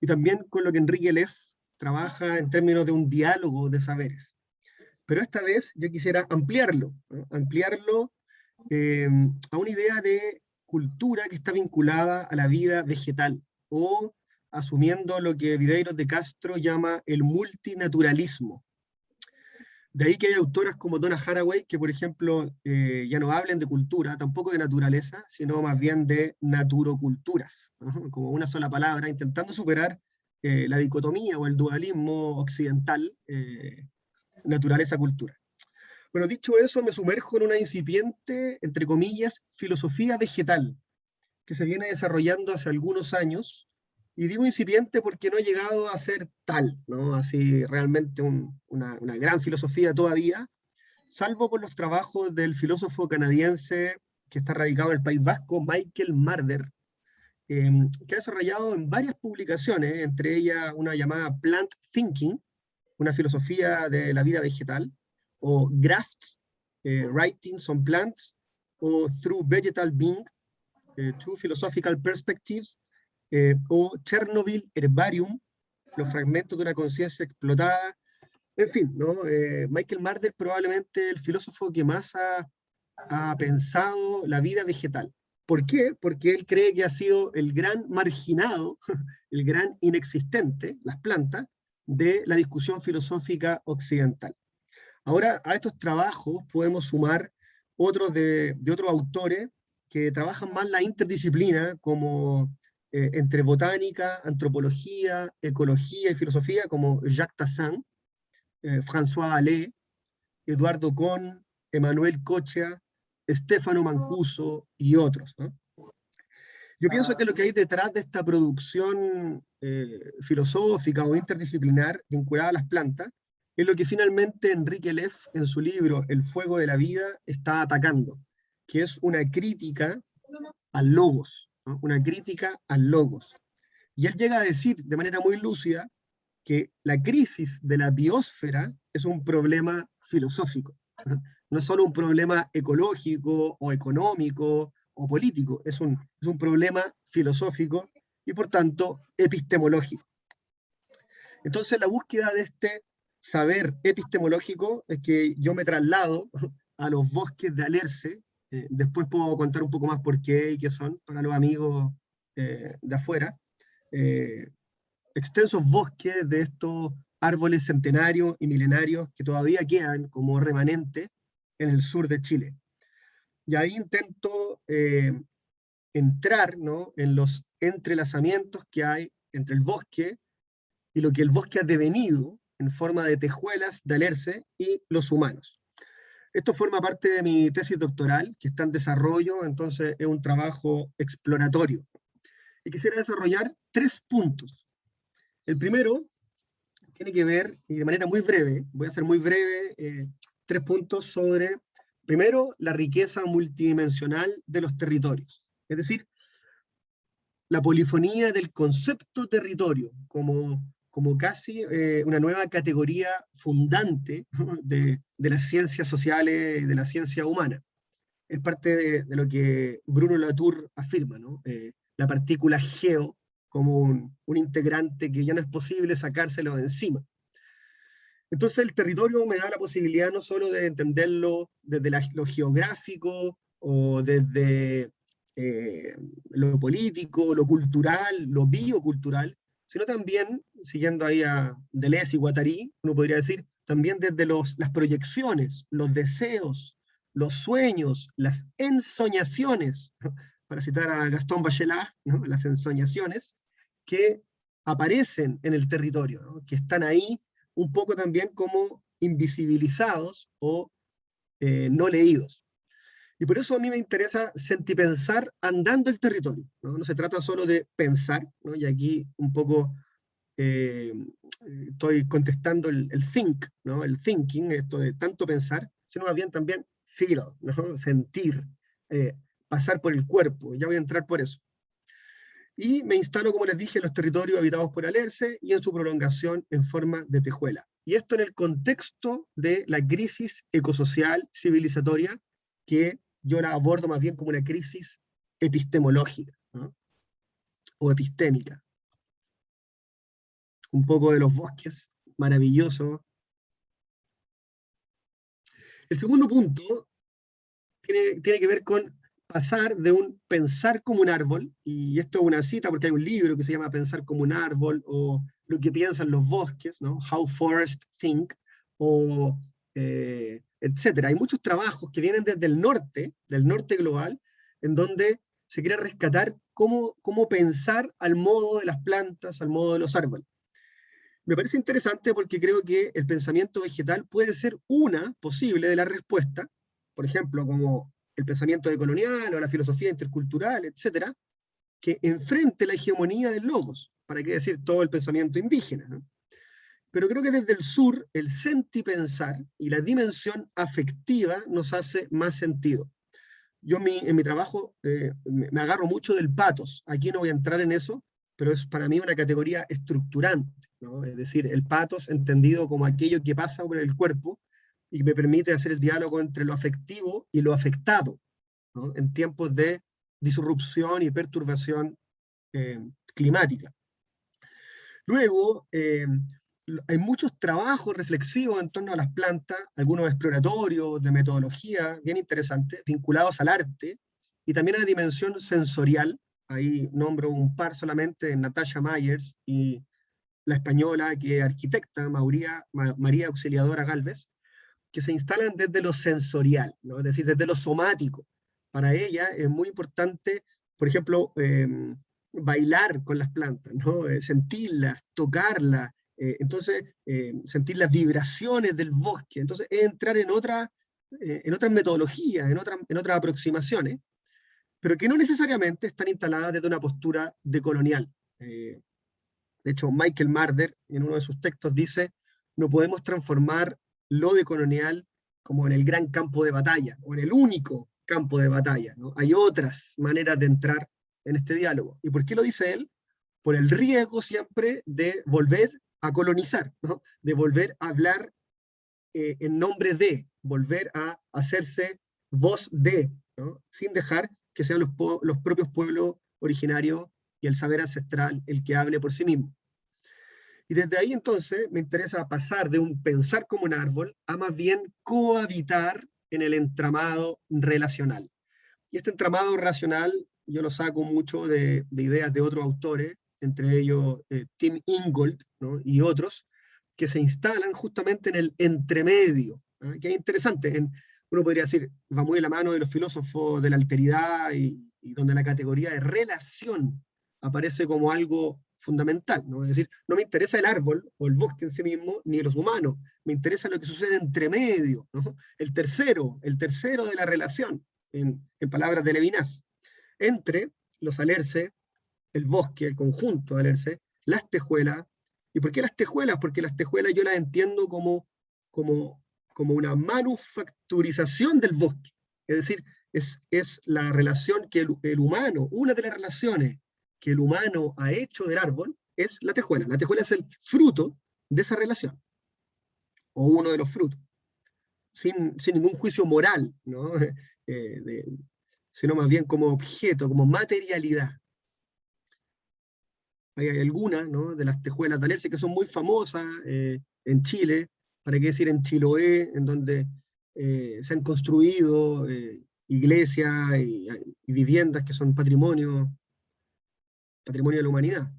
y también con lo que Enrique Leff trabaja en términos de un diálogo de saberes. Pero esta vez yo quisiera ampliarlo a una idea de cultura que está vinculada a la vida vegetal, o asumiendo lo que Videiros de Castro llama el multinaturalismo. De ahí que hay autoras como Donna Haraway que, por ejemplo, ya no hablen de cultura, tampoco de naturaleza, sino más bien de naturoculturas, como una sola palabra, intentando superar la dicotomía o el dualismo occidental, naturaleza-cultura. Bueno, dicho eso, me sumerjo en una incipiente, entre comillas, filosofía vegetal, que se viene desarrollando hace algunos años, y digo incipiente porque no ha llegado a ser tal, ¿no? Así realmente una gran filosofía todavía, salvo por los trabajos del filósofo canadiense que está radicado en el País Vasco, Michael Marder, que ha desarrollado en varias publicaciones, entre ellas una llamada Plant Thinking, una filosofía de la vida vegetal, o Grafts, Writings on Plants, o Through Vegetal Being, Two Philosophical Perspectives, o Chernobyl Herbarium, los fragmentos de una conciencia explotada. En fin, ¿no? Michael Marder probablemente el filósofo que más ha pensado la vida vegetal. ¿Por qué? Porque él cree que ha sido el gran marginado, el gran inexistente, las plantas, de la discusión filosófica occidental. Ahora, a estos trabajos podemos sumar otros de otros autores que trabajan más la interdisciplina, como entre botánica, antropología, ecología y filosofía, como Jacques Tassin, François Allais, Eduardo Kohn, Emanuel Cocha, Stefano Mancuso y otros, ¿no? Yo pienso que lo que hay detrás de esta producción filosófica o interdisciplinar vinculada a las plantas es lo que finalmente Enrique Leff en su libro El fuego de la vida está atacando, que es una crítica al logos, ¿no? Una crítica al logos. Y él llega a decir de manera muy lúcida que la crisis de la biosfera es un problema filosófico, ¿no? No es solo un problema ecológico o económico o político, es un problema filosófico y por tanto epistemológico. Entonces la búsqueda de este saber epistemológico es que yo me traslado a los bosques de Alerce. Después puedo contar un poco más por qué y qué son para los amigos de afuera. Extensos bosques de estos árboles centenarios y milenarios que todavía quedan como remanente en el sur de Chile. Y ahí intento entrar, ¿no?, en los entrelazamientos que hay entre el bosque y lo que el bosque ha devenido en forma de tejuelas de Alerce y los humanos. Esto forma parte de mi tesis doctoral, que está en desarrollo, entonces es un trabajo exploratorio. Y quisiera desarrollar 3 puntos. El primero tiene que ver, y de manera muy breve, voy a ser muy breve, 3 puntos sobre, primero, la riqueza multidimensional de los territorios. Es decir, la polifonía del concepto territorio como casi una nueva categoría fundante, ¿no?, de las ciencias sociales y de la ciencia humana. Es parte de lo que Bruno Latour afirma, ¿no? La partícula geo como un integrante que ya no es posible sacárselo de encima. Entonces el territorio me da la posibilidad no solo de entenderlo desde lo geográfico o desde lo político, lo cultural, lo biocultural, sino también, siguiendo ahí a Deleuze y Guattari, uno podría decir, también desde las proyecciones, los deseos, los sueños, las ensoñaciones, para citar a Gastón Bachelard, ¿no?, las ensoñaciones, que aparecen en el territorio, ¿no?, que están ahí un poco también como invisibilizados o no leídos. Y por eso a mí me interesa sentipensar andando el territorio, ¿no? No se trata solo de pensar, ¿no? Y aquí un poco estoy contestando el think, ¿no?, el thinking, esto de tanto pensar, sino más bien también feel, ¿no?, sentir, pasar por el cuerpo. Ya voy a entrar por eso. Y me instalo, como les dije, en los territorios habitados por Alerce y en su prolongación en forma de tejuela. Y esto en el contexto de la crisis ecosocial civilizatoria, que yo la abordo más bien como una crisis epistemológica, ¿no?, o epistémica. Un poco de los bosques maravillosos. El segundo punto tiene que ver con pasar de un pensar como un árbol, y esto es una cita porque hay un libro que se llama Pensar como un árbol, o Lo que piensan los bosques, ¿no?, How Forests Think, o etcétera. Hay muchos trabajos que vienen desde el norte global, en donde se quiere rescatar cómo pensar al modo de las plantas, al modo de los árboles. Me parece interesante porque creo que el pensamiento vegetal puede ser una posible de la respuesta, por ejemplo, como el pensamiento decolonial o la filosofía intercultural, etcétera, que enfrente la hegemonía del logos, para qué decir todo el pensamiento indígena, ¿no? Pero creo que desde el sur, el sentipensar y la dimensión afectiva nos hace más sentido. Yo en mi trabajo me agarro mucho del pathos. Aquí no voy a entrar en eso, pero es para mí una categoría estructurante, ¿no? Es decir, el pathos entendido como aquello que pasa por el cuerpo y que me permite hacer el diálogo entre lo afectivo y lo afectado, ¿no? En tiempos de disrupción y perturbación climática. Luego, hay muchos trabajos reflexivos en torno a las plantas, algunos exploratorios, de metodología, bien interesantes, vinculados al arte, y también a la dimensión sensorial. Ahí nombro un par solamente, Natasha Myers y la española que es arquitecta, María Auxiliadora Gálvez, que se instalan desde lo sensorial, ¿no? Es decir, desde lo somático. Para ella es muy importante, por ejemplo, bailar con las plantas, ¿no? Sentirlas, tocarlas, entonces sentir las vibraciones del bosque. Entonces es entrar en otras metodologías, en otras aproximaciones, pero que no necesariamente están instaladas desde una postura decolonial. De hecho, Michael Marder, en uno de sus textos, dice: no podemos transformar lo decolonial como en el gran campo de batalla, o en el único campo de batalla, ¿no? Hay otras maneras de entrar en este diálogo. ¿Y por qué lo dice él? Por el riesgo siempre de volver a colonizar, ¿no? De volver a hablar en nombre de, volver a hacerse voz de, ¿no? Sin dejar que sean los propios pueblos originarios y el saber ancestral el que hable por sí mismo. Y desde ahí entonces me interesa pasar de un pensar como un árbol a más bien cohabitar en el entramado relacional. Y este entramado relacional yo lo saco mucho de ideas de otros autores, entre ellos Tim Ingold, ¿no? Y otros, que se instalan justamente en el entremedio, ¿no? Que es interesante. Uno podría decir, va muy de la mano de los filósofos de la alteridad y donde la categoría de relación aparece como algo fundamental, ¿no? Es decir, no me interesa el árbol o el bosque en sí mismo, ni los humanos, me interesa lo que sucede entre medio, ¿no? El tercero de la relación, en palabras de Levinas, entre los alerces, el bosque, el conjunto de alerces, las tejuelas. ¿Y por qué las tejuelas? Porque las tejuelas yo las entiendo como una manufacturización del bosque. Es decir, es la relación que el humano, una de las relaciones que el humano ha hecho del árbol es la tejuela. La tejuela es el fruto de esa relación, o uno de los frutos, sin ningún juicio moral, ¿no? Sino más bien como objeto, como materialidad. Hay algunas, ¿no?, de las tejuelas de alerce que son muy famosas en Chile, para qué decir en Chiloé, en donde se han construido iglesias y viviendas que son patrimonio de la humanidad.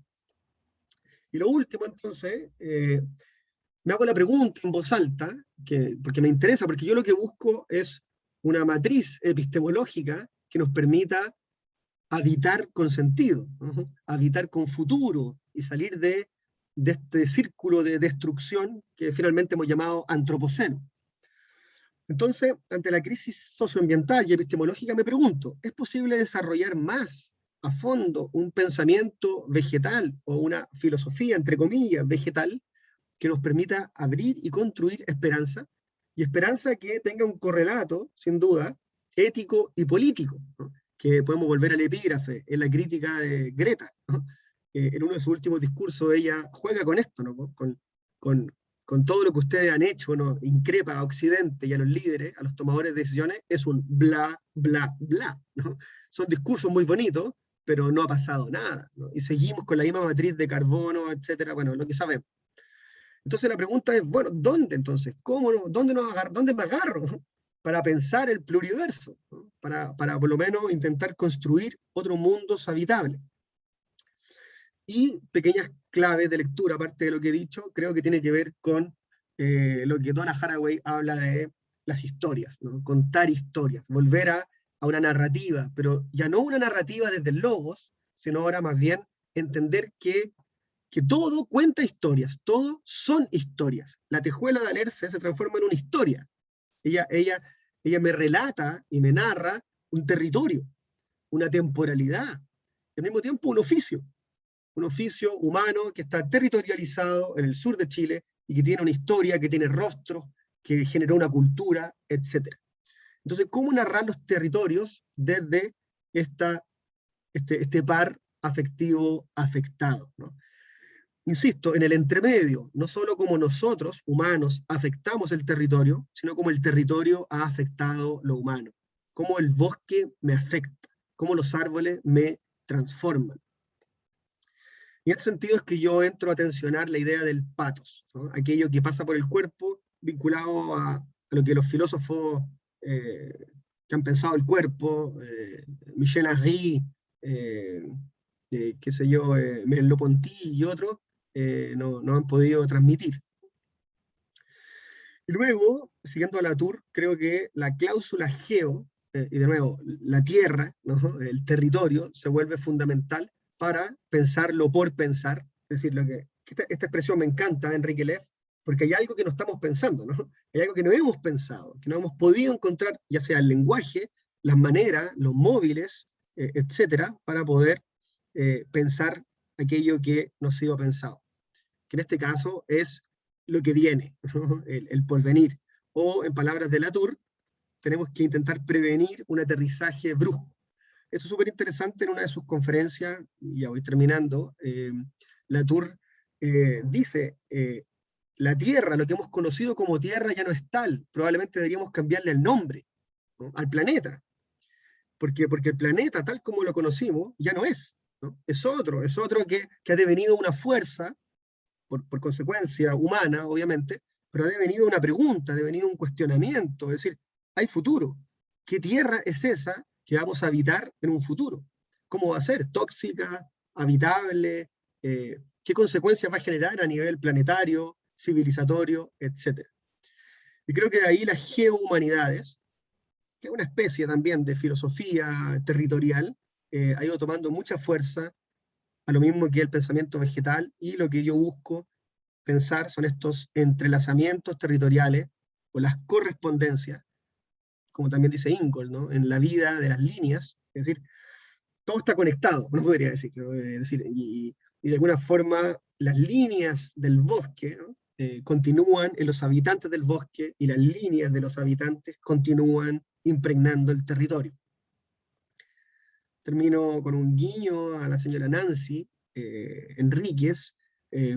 Y lo último, entonces, me hago la pregunta en voz alta, porque me interesa, porque yo lo que busco es una matriz epistemológica que nos permita habitar con sentido, ¿no? Habitar con futuro, y salir de este círculo de destrucción que finalmente hemos llamado antropoceno. Entonces, ante la crisis socioambiental y epistemológica, me pregunto, ¿es posible desarrollar más a fondo un pensamiento vegetal o una filosofía, entre comillas, vegetal, que nos permita abrir y construir esperanza, y esperanza que tenga un correlato, sin duda, ético y político, ¿no? Que podemos volver al epígrafe, en la crítica de Greta, ¿no? En uno de sus últimos discursos ella juega con esto, ¿no? Con todo lo que ustedes han hecho, ¿no? Increpa a Occidente y a los líderes, a los tomadores de decisiones, es un bla, bla, bla, ¿no? Son discursos muy bonitos, pero no ha pasado nada, ¿no? Y seguimos con la misma matriz de carbono, etcétera, bueno, lo que sabemos. Entonces la pregunta es, bueno, ¿dónde entonces? ¿Dónde me agarro, ¿no?, para pensar el pluriverso, ¿no? Para por lo menos intentar construir otros mundos habitables? Y pequeñas claves de lectura, aparte de lo que he dicho, creo que tiene que ver con lo que Donna Haraway habla de las historias, ¿no? Contar historias, volver a una narrativa, pero ya no una narrativa desde el logos, sino ahora más bien entender que que todo cuenta historias, todo son historias. La tejuela de Alerce se transforma en una historia. Ella me relata y me narra un territorio, una temporalidad, y al mismo tiempo un oficio humano que está territorializado en el sur de Chile y que tiene una historia, que tiene rostros, que generó una cultura, etc. Entonces, ¿cómo narrar los territorios desde este par afectivo afectado, ¿no? Insisto, en el entremedio, no solo como nosotros, humanos, afectamos el territorio, sino como el territorio ha afectado lo humano, cómo el bosque me afecta, cómo los árboles me transforman. Y en ese sentido es que yo entro a tensionar la idea del pathos, ¿no? Aquello que pasa por el cuerpo, vinculado a lo que los filósofos que han pensado el cuerpo, Michel Henry, qué sé yo, Merleau-Ponty y otros, no han podido transmitir. Y luego, siguiendo a Latour, creo que la cláusula geo, y de nuevo, la tierra, ¿no? El territorio, se vuelve fundamental para pensarlo por pensar. Es decir, esta expresión me encanta de Enrique Leff, porque hay algo que no estamos pensando, ¿no? Hay algo que no hemos pensado, que no hemos podido encontrar, ya sea el lenguaje, las maneras, los móviles, etcétera, para poder pensar aquello que no ha sido pensado. Que en este caso es lo que viene, ¿no? El porvenir. O, en palabras de Latour, tenemos que intentar prevenir un aterrizaje brusco. Eso es súper interesante en una de sus conferencias, y ya voy terminando. Latour dice, la Tierra, lo que hemos conocido como Tierra ya no es tal, probablemente deberíamos cambiarle el nombre, ¿no? Al planeta. Porque el planeta, tal como lo conocimos, ya no es, ¿no? Es otro que ha devenido una fuerza, por consecuencia humana, obviamente, pero ha devenido una pregunta, ha devenido un cuestionamiento, es decir, hay futuro. ¿Qué tierra es esa que vamos a habitar en un futuro? ¿Cómo va a ser? ¿Tóxica? ¿Habitable? ¿Qué consecuencias va a generar a nivel planetario, civilizatorio, etcétera? Y creo que de ahí las geohumanidades, que es una especie también de filosofía territorial, ha ido tomando mucha fuerza, a lo mismo que el pensamiento vegetal, y lo que yo busco pensar son estos entrelazamientos territoriales o las correspondencias, como también dice Ingold, ¿no? En la vida de las líneas, es decir, todo está conectado, no podría decir, ¿no? Y de alguna forma las líneas del bosque, ¿no? Continúan en los habitantes del bosque, y las líneas de los habitantes continúan impregnando el territorio. Termino con un guiño a la señora Nancy Enríquez,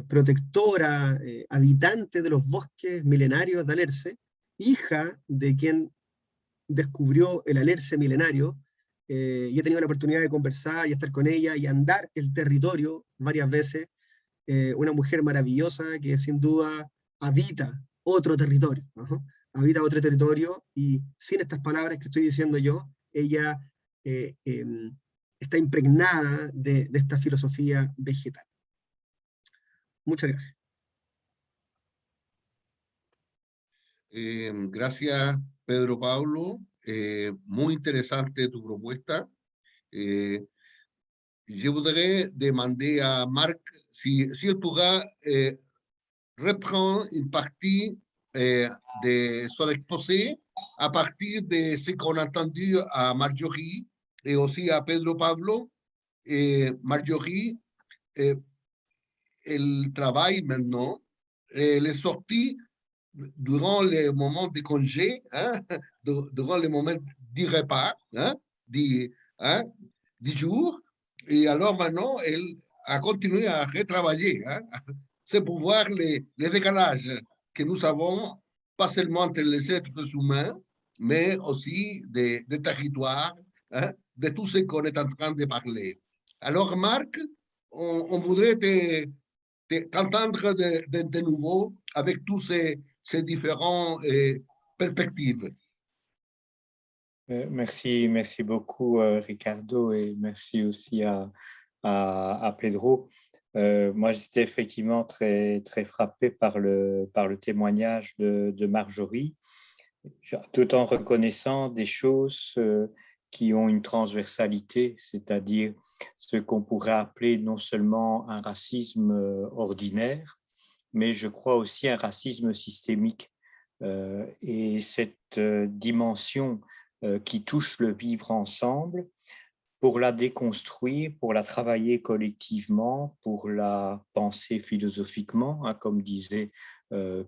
protectora, habitante de los bosques milenarios de Alerce, hija de quien descubrió el Alerce milenario, y he tenido la oportunidad de conversar y estar con ella y andar el territorio varias veces. Una mujer maravillosa que sin duda habita otro territorio, ¿no? Habita otro territorio, y sin estas palabras que estoy diciendo yo, ella está impregnada de esta filosofía vegetal. Muchas gracias. Gracias, Pedro Pablo. Muy interesante tu propuesta. Je voudrais demander à Marc s'il pourra reprendre une partie de son exposé à partir de ce qu'on a entendu à Marjorie et aussi à Pedro Pablo. Marjorie, elle travaille maintenant, elle est sortie durant les moments de congé, hein, durant les moments du repas, hein, du jour, et alors maintenant, elle a continué à retravailler. Hein. C'est pour voir les décalages que nous avons, pas seulement entre les êtres humains, mais aussi des territoires, hein, de tout ce qu'on est en train de parler. Alors, Marc, on voudrait t'entendre de nouveau avec tous ces différentes perspectives. Merci beaucoup, Ricardo, et merci aussi à Pedro. Moi, j'étais effectivement très, très frappé par le témoignage de Marjorie, tout en reconnaissant des choses qui ont une transversalité, c'est-à-dire ce qu'on pourrait appeler non seulement un racisme ordinaire, mais je crois aussi un racisme systémique. Et cette dimension qui touche le vivre ensemble, pour la déconstruire, pour la travailler collectivement, pour la penser philosophiquement, hein, comme disait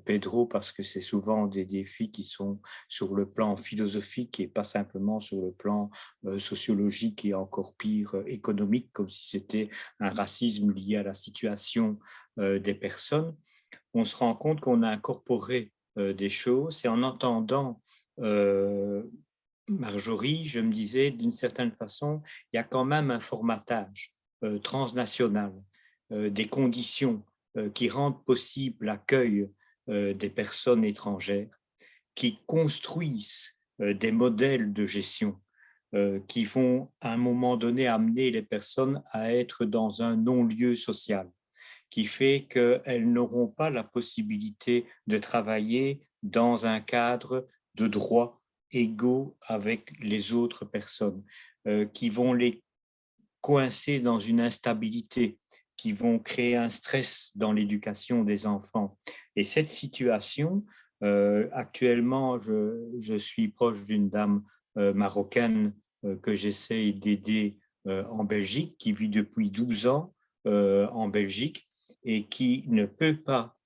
Pedro, parce que c'est souvent des défis qui sont sur le plan philosophique et pas simplement sur le plan sociologique et encore pire économique, comme si c'était un racisme lié à la situation des personnes. On se rend compte qu'on a incorporé des choses et en entendant Marjorie, je me disais, d'une certaine façon, il y a quand même un formatage transnational, des conditions qui rendent possible l'accueil des personnes étrangères, qui construisent des modèles de gestion qui vont à un moment donné amener les personnes à être dans un non-lieu social, qui fait qu'elles n'auront pas la possibilité de travailler dans un cadre de droit égaux avec les autres personnes, qui vont les coincer dans une instabilité, qui vont créer un stress dans l'éducation des enfants. Et cette situation, actuellement, je suis proche d'une dame marocaine que j'essaye d'aider en Belgique, qui vit depuis 12 ans en Belgique et qui ne peut pas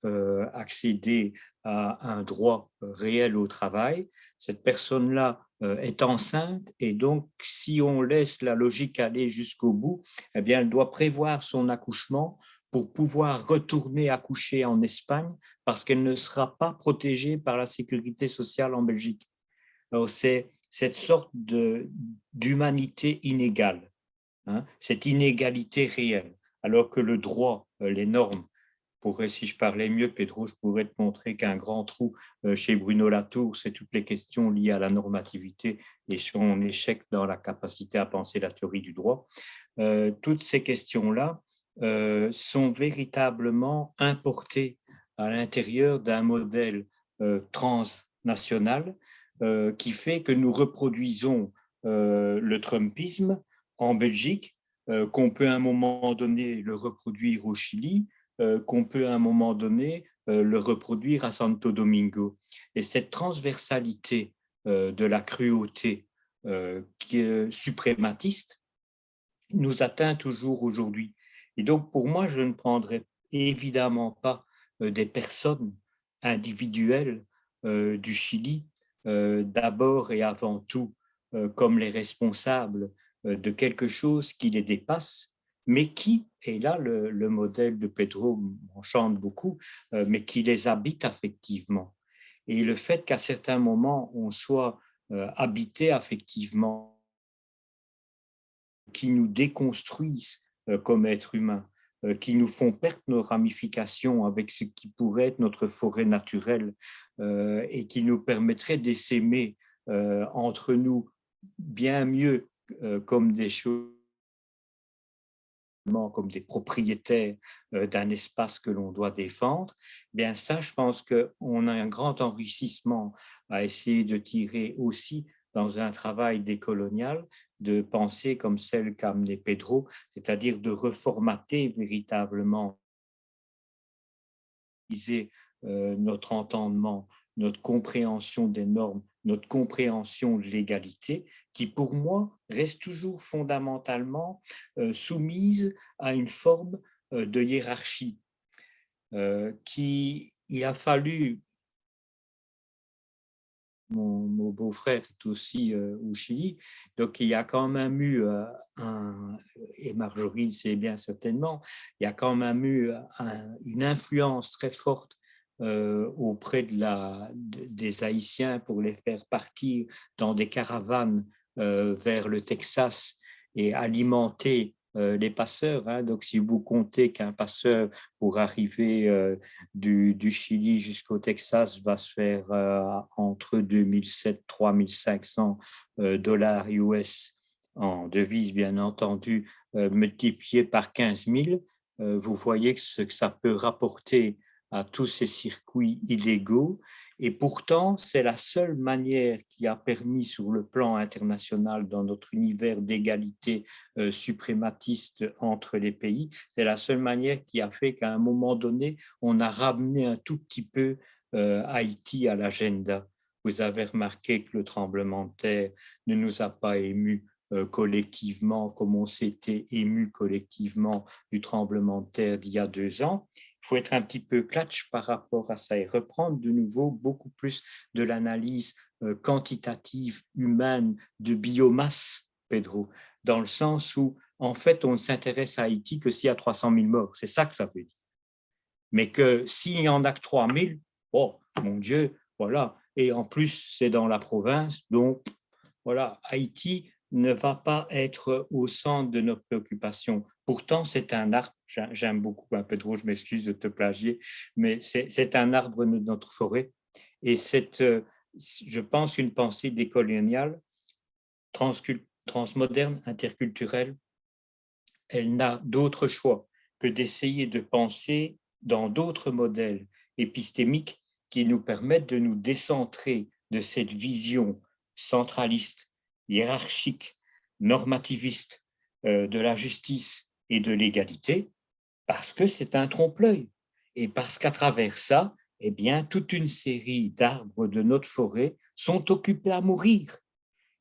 accéder à un droit réel au travail. Cette personne-là est enceinte et donc si on laisse la logique aller jusqu'au bout, eh bien, elle doit prévoir son accouchement pour pouvoir retourner accoucher en Espagne parce qu'elle ne sera pas protégée par la sécurité sociale en Belgique. Alors, c'est cette sorte d'humanité inégale, hein, cette inégalité réelle, alors que le droit, les normes, si je parlais mieux, Pedro, je pourrais te montrer qu'un grand trou chez Bruno Latour, c'est toutes les questions liées à la normativité et son échec dans la capacité à penser la théorie du droit. Toutes ces questions-là sont véritablement importées à l'intérieur d'un modèle transnational qui fait que nous reproduisons le trumpisme en Belgique, qu'on peut à un moment donné le reproduire au Chili, qu'on peut à un moment donné le reproduire à Santo Domingo. Et cette transversalité de la cruauté qui est suprématiste nous atteint toujours aujourd'hui. Et donc, pour moi, je ne prendrai évidemment pas des personnes individuelles du Chili, d'abord et avant tout, comme les responsables de quelque chose qui les dépasse, mais qui, et là le modèle de Pedro m'enchante beaucoup, mais qui les habite affectivement. Et le fait qu'à certains moments, on soit habité affectivement, qui nous déconstruisent comme êtres humains, qui nous font perdre nos ramifications avec ce qui pourrait être notre forêt naturelle et qui nous permettrait d'essaimer entre nous bien mieux comme des choses, comme des propriétaires d'un espace que l'on doit défendre, bien ça, je pense qu'on a un grand enrichissement à essayer de tirer aussi dans un travail décolonial, de penser comme celle qu'a amené Pedro, c'est-à-dire de reformater véritablement notre entendement, notre compréhension des normes, notre compréhension de l'égalité, qui pour moi reste toujours fondamentalement soumise à une forme de hiérarchie il a fallu. Mon beau-frère est aussi au Chili, donc il y a quand même eu et Marjorie le sait bien certainement, il y a quand même eu une influence très forte auprès des Haïtiens pour les faire partir dans des caravanes vers le Texas et alimenter les passeurs. Hein. Donc, si vous comptez qu'un passeur pour arriver du Chili jusqu'au Texas va se faire entre 2007 et 3500 dollars US en devise, bien entendu, multiplié par 15 000, vous voyez ce que ça peut rapporter à tous ces circuits illégaux. Et pourtant, c'est la seule manière qui a permis sur le plan international, dans notre univers d'égalité suprématiste entre les pays, c'est la seule manière qui a fait qu'à un moment donné, on a ramené un tout petit peu Haïti à l'agenda. Vous avez remarqué que le tremblement de terre ne nous a pas émus collectivement comme on s'était ému collectivement du tremblement de terre d'il y a 2 ans. Il faut être un petit peu clutch par rapport à ça et reprendre de nouveau beaucoup plus de l'analyse quantitative humaine de biomasse, Pedro, dans le sens où, en fait, on ne s'intéresse à Haïti que s'il y a 300 000 morts. C'est ça que ça veut dire. Mais que s'il n'y en a que 3 000, oh, mon Dieu, voilà. Et en plus, c'est dans la province, donc voilà, Haïti ne va pas être au centre de nos préoccupations. Pourtant, c'est un arbre, j'aime beaucoup, un peu trop, je m'excuse de te plagier, mais c'est un arbre de notre forêt. Et c'est, je pense, une pensée décoloniale, transmoderne, interculturelle. Elle n'a d'autre choix que d'essayer de penser dans d'autres modèles épistémiques qui nous permettent de nous décentrer de cette vision centraliste, hiérarchique, normativiste de la justice et de l'égalité, parce que c'est un trompe-l'œil. Et parce qu'à travers ça, eh bien, toute une série d'arbres de notre forêt sont occupés à mourir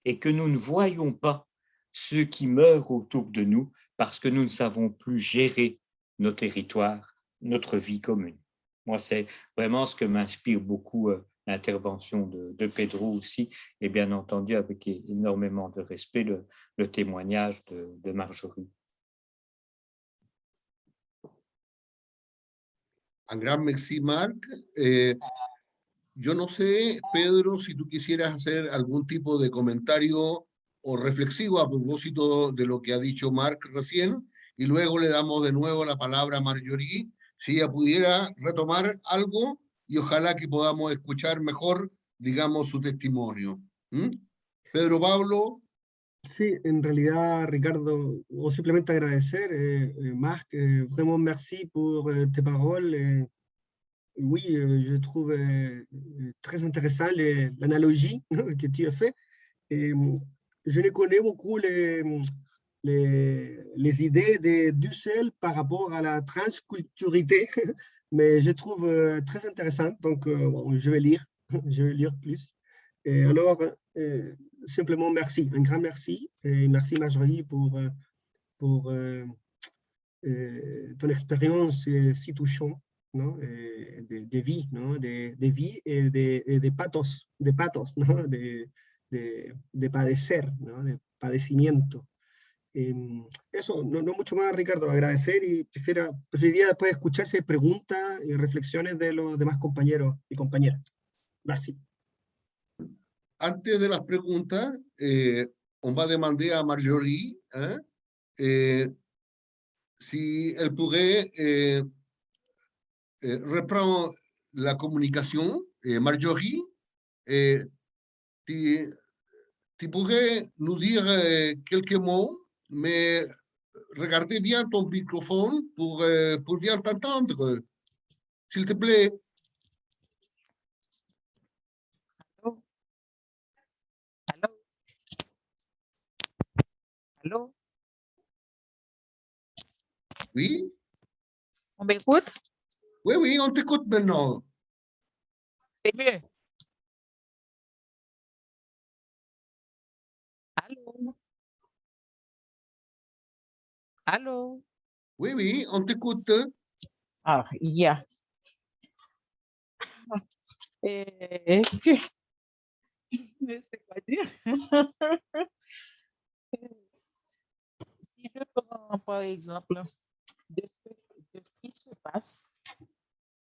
et que nous ne voyons pas ceux qui meurent autour de nous parce que nous ne savons plus gérer nos territoires, notre vie commune. Moi, c'est vraiment ce que m'inspire beaucoup l'intervention de Pedro aussi, et bien entendu avec énormément de respect le témoignage de Marjorie. Un gran merci, Marc. Yo no sé, Pedro, si tú quisieras hacer algún tipo de comentario o reflexivo a propósito de lo que ha dicho Marc recién, y luego le damos de nuevo la palabra a Marjorie, si ella pudiera retomar algo y ojalá que podamos escuchar mejor, digamos, su testimonio. ¿Mm? Pedro Pablo. Sí, en realidad, Ricardo, o simplemente agradecer, Marc, vraiment merci pour tes paroles. Oui, je trouve très intéressant l'analogie que tu as fait. Et je ne connais beaucoup les idées de Dussel par rapport à la transculturité, mais je trouve très intéressant. Donc, bon, je vais lire, je vais lire plus. Et alors, simplement merci, un grand merci. Et merci Marjorie pour ton expérience si touchante, ¿no? De vie, ¿no? De vie et de pathos, ¿no? De padecer, ¿no? De padecimiento. Eso, no mucho más, Ricardo, agradecer y preferiría después escucharse preguntas y reflexiones de los demás compañeros y compañeras. Merci. Antes de las preguntas, on va demander à Marjorie si elle pourrait reprendre la communication. Marjorie, tu pourrais nous dire quelques mots, mais regardez bien ton microphone pour bien t'entendre, s'il te plaît. Allô? Allô? Allô? Oui? On m'écoute? Oui, on t'écoute maintenant. C'est mieux. Allô? Allô? Oui, on t'écoute. Ah, yeah. Je sais quoi dire. Si je prends par exemple de ce qui se passe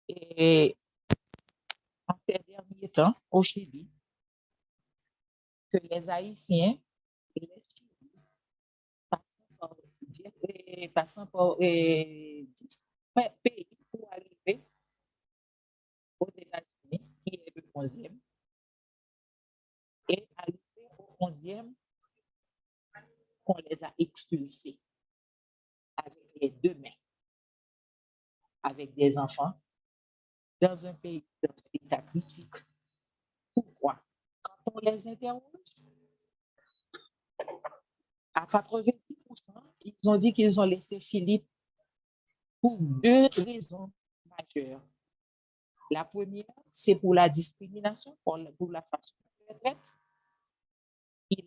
et en ces derniers temps au Chili, que les Haïtiens et les Chiliens passant par pays pour arriver aux États-Unis, qui est le 11e, et arriver au 11e, qu'on les a expulsés avec les 2 mains, avec des enfants, dans un pays, dans un état critique, on les interroge, à 90%, ils ont dit qu'ils ont laissé Chili pour deux raisons majeures. La première, c'est pour la discrimination, pour la façon dont on les traite. Et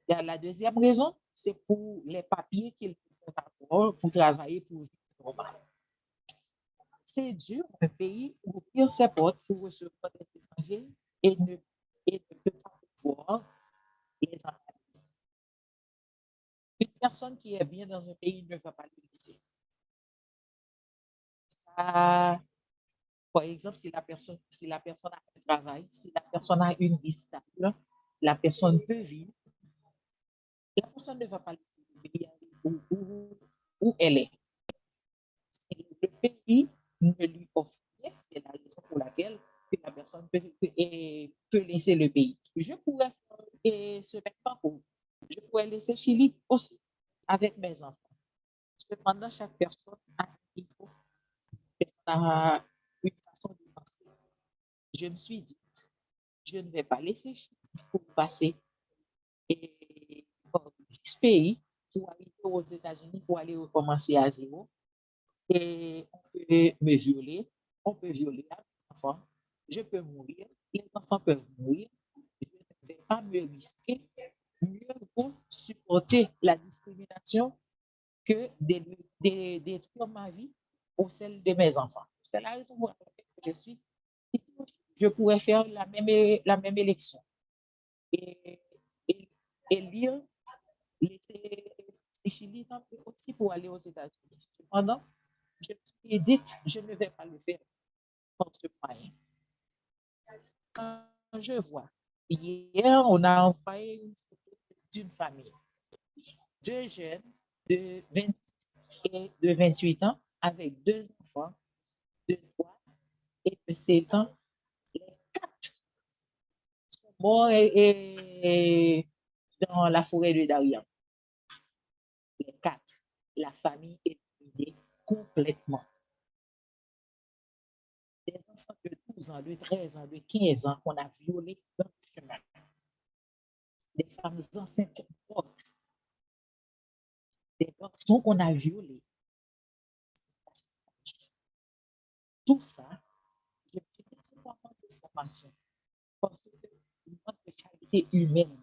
la deuxième raison, c'est pour les papiers qu'ils font avoir pour travailler pour vivre normal. C'est dur, un pays ouvrir ses portes pour recevoir des étrangers et ne peut pas pouvoir les encadrer. Une personne qui est bien dans un pays ne va pas le laisser. Ça, par exemple, si la personne a un travail, si la personne a une vie stable, la personne peut vivre, la personne ne va pas laisser le pays où elle est. Si le pays ne lui offre rien, c'est la raison pour laquelle la personne peut laisser le pays. Je pourrais se mettre en cause. Je pourrais laisser Chili aussi avec mes enfants. Cependant, chaque personne a une façon de penser. Je me suis dit, je ne vais pas laisser Chili pour passer par 10 pays pour aller aux États-Unis pour aller recommencer à zéro. Et on peut me violer, on peut violer mes enfants, je peux mourir, les enfants peuvent mourir. Je ne vais pas me risquer, mieux pour supporter la discrimination que de détruire ma vie ou celle de mes enfants. C'est la raison pour laquelle je suis ici. Je pourrais faire la même élection et lire, laisser Chili aussi pour aller aux États-Unis. Cependant, je me suis dit, je ne vais pas le faire par ce moyen. Quand je vois, hier, on a envoyé une photo d'une famille, deux jeunes de 26 et de 28 ans, avec deux enfants de 3 et de 7 ans. Les 4 sont morts dans la forêt de Darien. Les 4, la famille est ruinée complètement. Des enfants de 12 ans, de 13 ans, de 15 ans qu'on a violés dans le chemin. Des femmes enceintes mortes. Des garçons qu'on a violés. Tout ça, je me suis dit, c'est pas manque de formation. Parce que manque de charité humaine.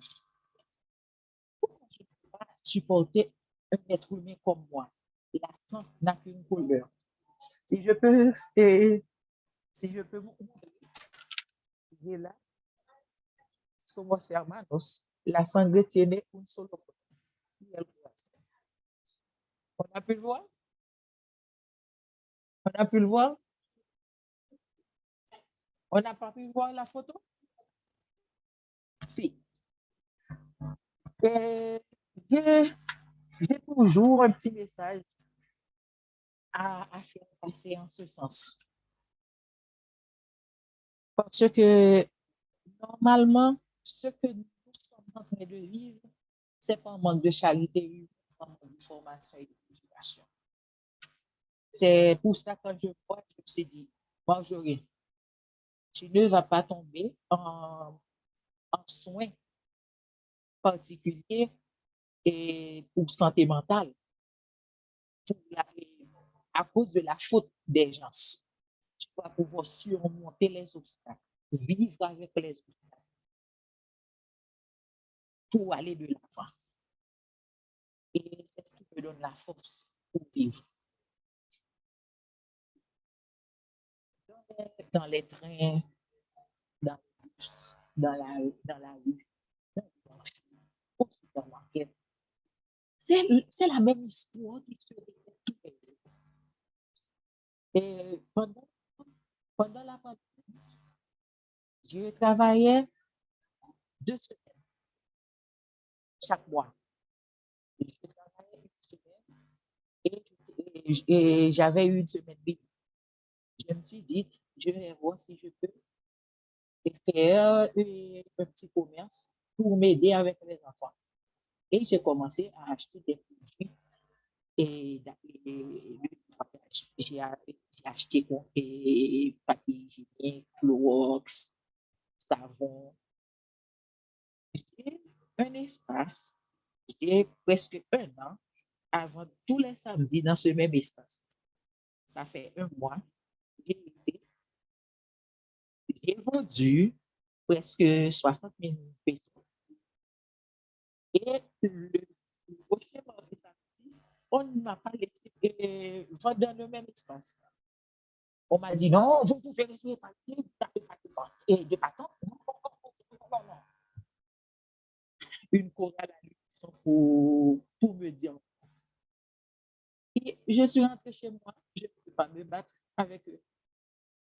Pourquoi je ne peux pas supporter un être humain comme moi? La sang n'a qu'une couleur. Si je peux montrer, j'ai là, somos hermanos, la sangre tiene un solo color. On a pu le voir? On a pu le voir? On n'a pas pu voir la photo? Si. J'ai toujours un petit message à faire passer en ce sens. Parce que normalement, ce que nous sommes en train de vivre, c'est pas un manque de charité, un manque de formation et d'éducation. C'est pour ça que quand je vois, je me suis dit, Marjorie, tu ne vas pas tomber en soins particuliers et pour santé mentale à cause de la faute des gens. Tu vas pouvoir surmonter les obstacles, vivre avec les obstacles pour aller de l'avant. Et c'est ce qui me donne la force pour vivre. Dans les trains, dans les bus, dans la rue, dans au supermarché. C'est la même histoire qui se répète tous les jours. Et pendant la pandémie, je travaillais 2 semaines chaque mois. Je travaillais 1 semaine et j'avais eu 1 semaine libre. Je me suis dit, je vais voir si je peux faire un petit commerce pour m'aider avec les enfants. Et j'ai commencé à acheter des produits et j'ai acheté papier hygiénique, Clorox, savon, un espace, j'ai presque 1 an avant tous les samedis dans ce même espace. Ça fait 1 mois. J'ai vendu presque 60 000 pesos. Et le prochain mardi samedi, on ne m'a pas laissé vendre dans le même espace. On m'a dit non, vous pouvez rester partir et de patente. Non. Une chorale à l'unisson pour me dire. Et je suis rentrée chez moi, je ne peux pas me battre avec eux.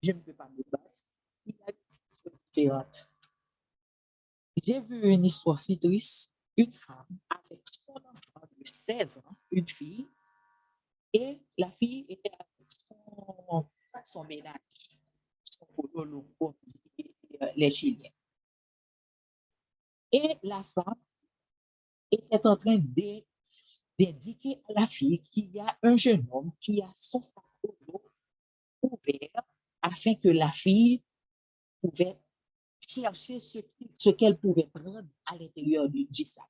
Je ne peux pas me battre. Il y a une chose différente. J'ai vu une histoire si triste, une femme avec son enfant de 16 ans, une fille, et la fille était avec son ménage, son pololo, comme disent les Chiliens. Et la femme était en train d'indiquer à la fille qu'il y a un jeune homme qui a son sac d'eau ouvert afin que la fille pouvait chercher ce qu'elle pouvait prendre à l'intérieur du sac.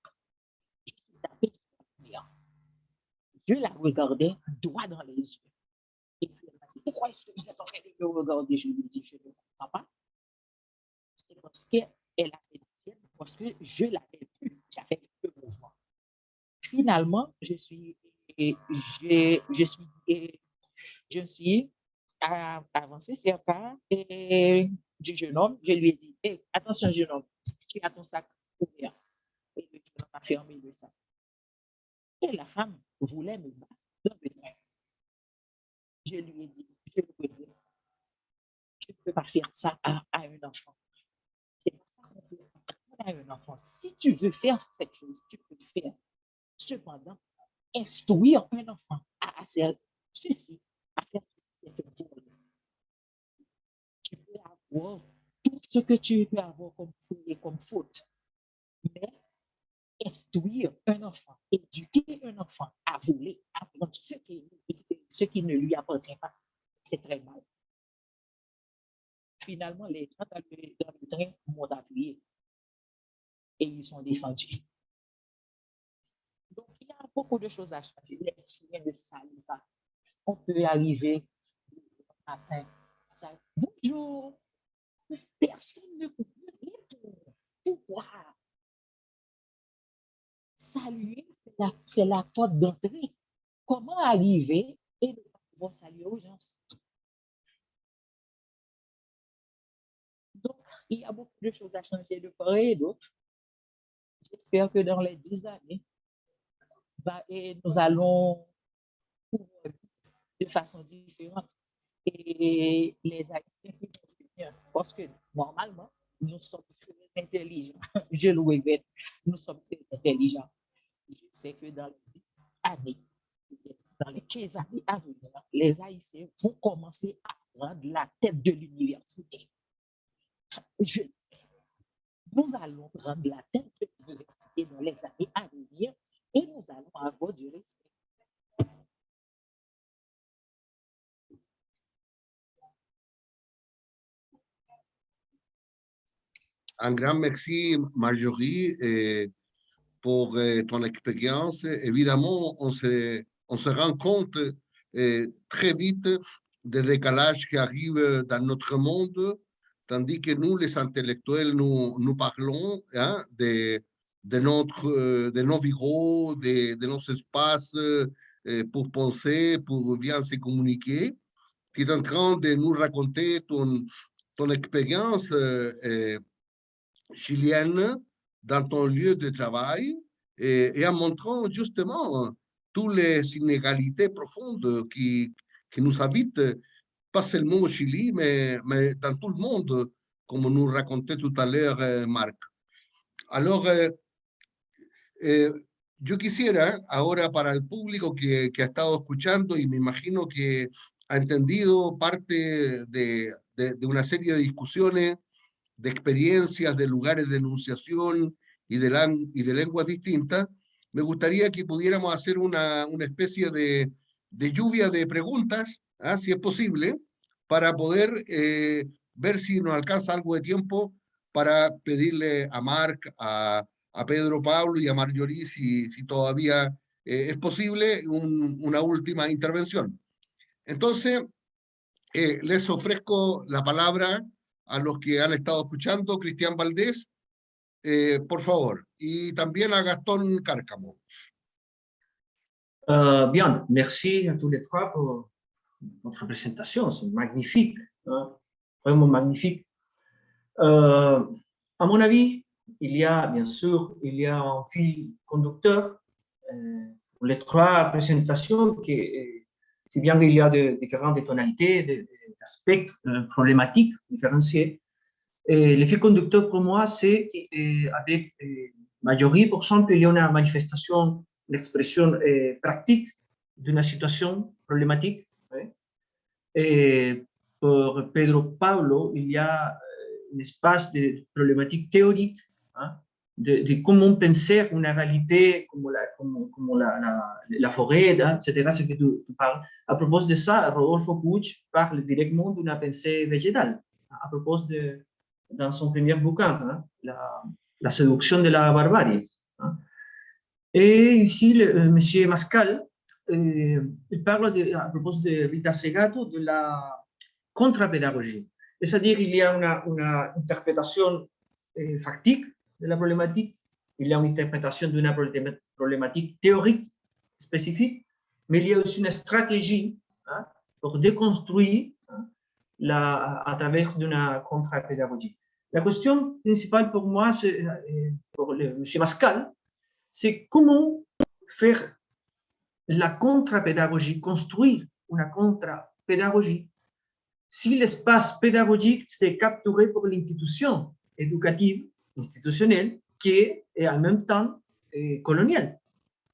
Je la regardais droit dans les yeux. Et puis elle m'a dit, pourquoi est-ce que vous êtes en train de me regarder? Je lui ai dit, je ne comprends pas. C'est parce qu'elle a fait parce que je l'avais vu, j'avais vu le mouvement. Finalement, je suis avancé certain et du jeune homme, je lui ai dit, hey, attention jeune homme, tu as ton sac ouvert. Et le jeune homme a fermé le sac. Et la femme voulait me battre dans le train. Je lui ai dit, je le regrette. Tu ne peux pas faire ça à un enfant. C'est pas ça qu'on peut apprendre à un enfant. Si tu veux faire cette chose, tu peux le faire. Cependant, instruire un enfant à faire ceci, c'est pour lui. Tu peux avoir tout ce que tu peux avoir comme faute, mais instruire un enfant, éduquer un enfant à voler, à prendre ce qui ne lui appartient pas, c'est très mal. Finalement, les gens dans le train m'ont appuyé et ils sont descendus. Donc, il y a beaucoup de choses à changer. Les Chiliens ne saluent pas. On peut arriver le matin, ça, bonjour, personne ne peut répondre. Pourquoi? Saluer, c'est la porte d'entrée. Comment arriver et ne pas pouvoir saluer aux gens? Donc, il y a beaucoup de choses à changer de part et d'autre. J'espère que dans les 10 années, nous allons de façon différente. Et les Haïtiens qui vont venir, parce que normalement, nous sommes très intelligents. Je le regrette, nous sommes très intelligents. Je sais que dans les 10 années, dans les 15 années à venir, les Haïtiens vont commencer à prendre la tête de l'université. Je le sais. Nous allons prendre la tête de l'université dans les années à venir et nous allons avoir du respect. Un grand merci, Marjorie, pour ton expérience. Évidemment, on se rend compte très vite des décalages qui arrivent dans notre monde, tandis que nous, les intellectuels, nous parlons hein, de nos bureaux, de nos espaces pour penser, pour bien se communiquer. Tu es en train de nous raconter ton expérience chilienne dans ton lieu de travail et en montrant justement toutes les inégalités profondes qui nous habitent, pas seulement au Chili, mais dans tout le monde, comme nous racontait tout à l'heure Marc. Alors, yo quisiera ahora para el público que ha estado escuchando y me imagino que ha entendido parte de una serie de discusiones, de experiencias, de lugares de enunciación y de lenguas distintas, me gustaría que pudiéramos hacer una especie de lluvia de preguntas, ¿ah? Si es posible, para poder ver si nos alcanza algo de tiempo para pedirle a Marc, a a Pedro Pablo y a Marjorie, si todavía es posible, una última intervención. Entonces, les ofrezco la palabra a los que han estado escuchando. Cristian Valdés, por favor, y también a Gastón Cárcamo. Bien, merci à tous les trois pour votre présentation, c'est magnifique, hein? Vraiment magnifique. À mon avis, il y a bien sûr, il y a un fil conducteur pour les trois présentations, si bien qu'il y a de différentes tonalités, d'aspects problématiques différenciés. Et le fil conducteur pour moi, c'est avec Marjorie, par exemple, il y a une manifestation, une expression pratique d'une situation problématique. Ouais. Et pour Pedro Pablo, il y a un espace de problématique théorique, hein, de comment penser une réalité comme la forêt, hein, etc., ce que tu parles. À propos de ça, Rodolfo Puig parle directement d'une pensée végétale, à propos dans son premier bouquin, hein, la séduction de la barbarie. Hein. Et ici, M. Mascal, il parle à propos de Rita Segato de la contre-pédagogie. C'est-à-dire qu'il y a une interprétation factique de la problématique, il y a une interprétation d'une problématique théorique spécifique, mais il y a aussi une stratégie, hein, pour déconstruire, hein, à travers d'une contre-pédagogie. La question principale pour moi, pour M. Mascal, c'est comment faire la contre-pédagogie, construire une contre-pédagogie si l'espace pédagogique s'est capturé pour l'institution éducative, institutionnelle, qui est en même temps coloniale.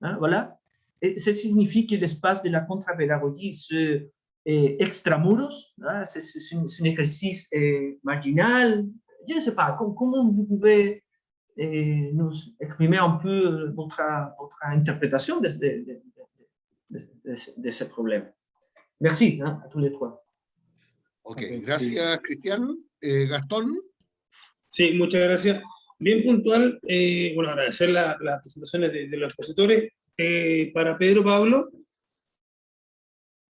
Hein, voilà. Et ça signifie que l'espace de la contre-pédagogie c'est extramuros, hein, c'est un exercice marginal. Je ne sais pas, comment vous pouvez nous exprimer un peu votre interprétation de ce problème. Merci, hein, à tous les trois. Ok, gracias, Cristian. Gastón. Sí, muchas gracias. Bien puntual, bueno, agradecer las presentaciones de los expositores. Para Pedro Pablo,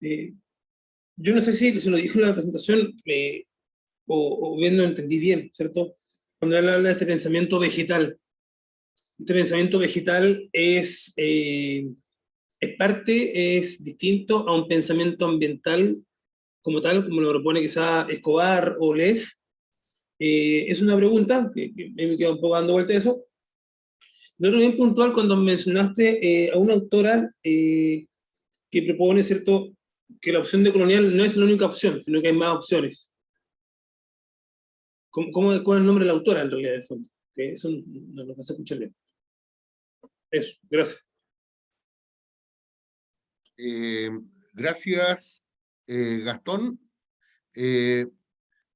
yo no sé si se lo dije en la presentación o bien no entendí bien, ¿cierto? Cuando él habla de este pensamiento vegetal. Este pensamiento vegetal es distinto a un pensamiento ambiental como tal, como lo propone quizá Escobar o Leff. Es una pregunta que me queda un poco dando vuelta a eso. Lo otro bien puntual cuando mencionaste a una autora que propone, ¿cierto?, que la opción de colonial no es la única opción, sino que hay más opciones. ¿Cuál es el nombre de la autora en realidad de fondo? Que eso no lo vas a escuchar bien. Eso, gracias. Gracias, Gastón.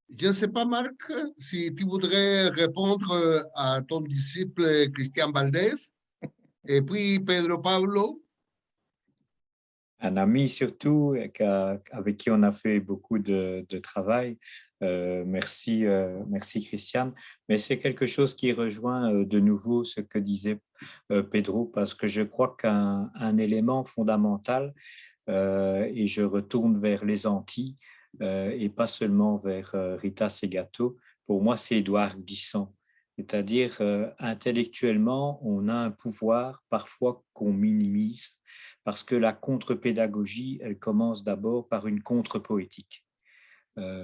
Je ne sais pas, Marc, si tu voudrais répondre à ton disciple Cristian Valdés, et puis Pedro Pablo. Un ami surtout, avec qui on a fait beaucoup de travail. Merci Christian. Mais c'est quelque chose qui rejoint de nouveau ce que disait Pedro, parce que je crois qu'un élément fondamental, et je retourne vers les Antilles, et pas seulement vers Rita Segato, pour moi c'est Édouard Glissant. C'est-à-dire intellectuellement, on a un pouvoir parfois qu'on minimise, parce que la contre-pédagogie, elle commence d'abord par une contre-poétique,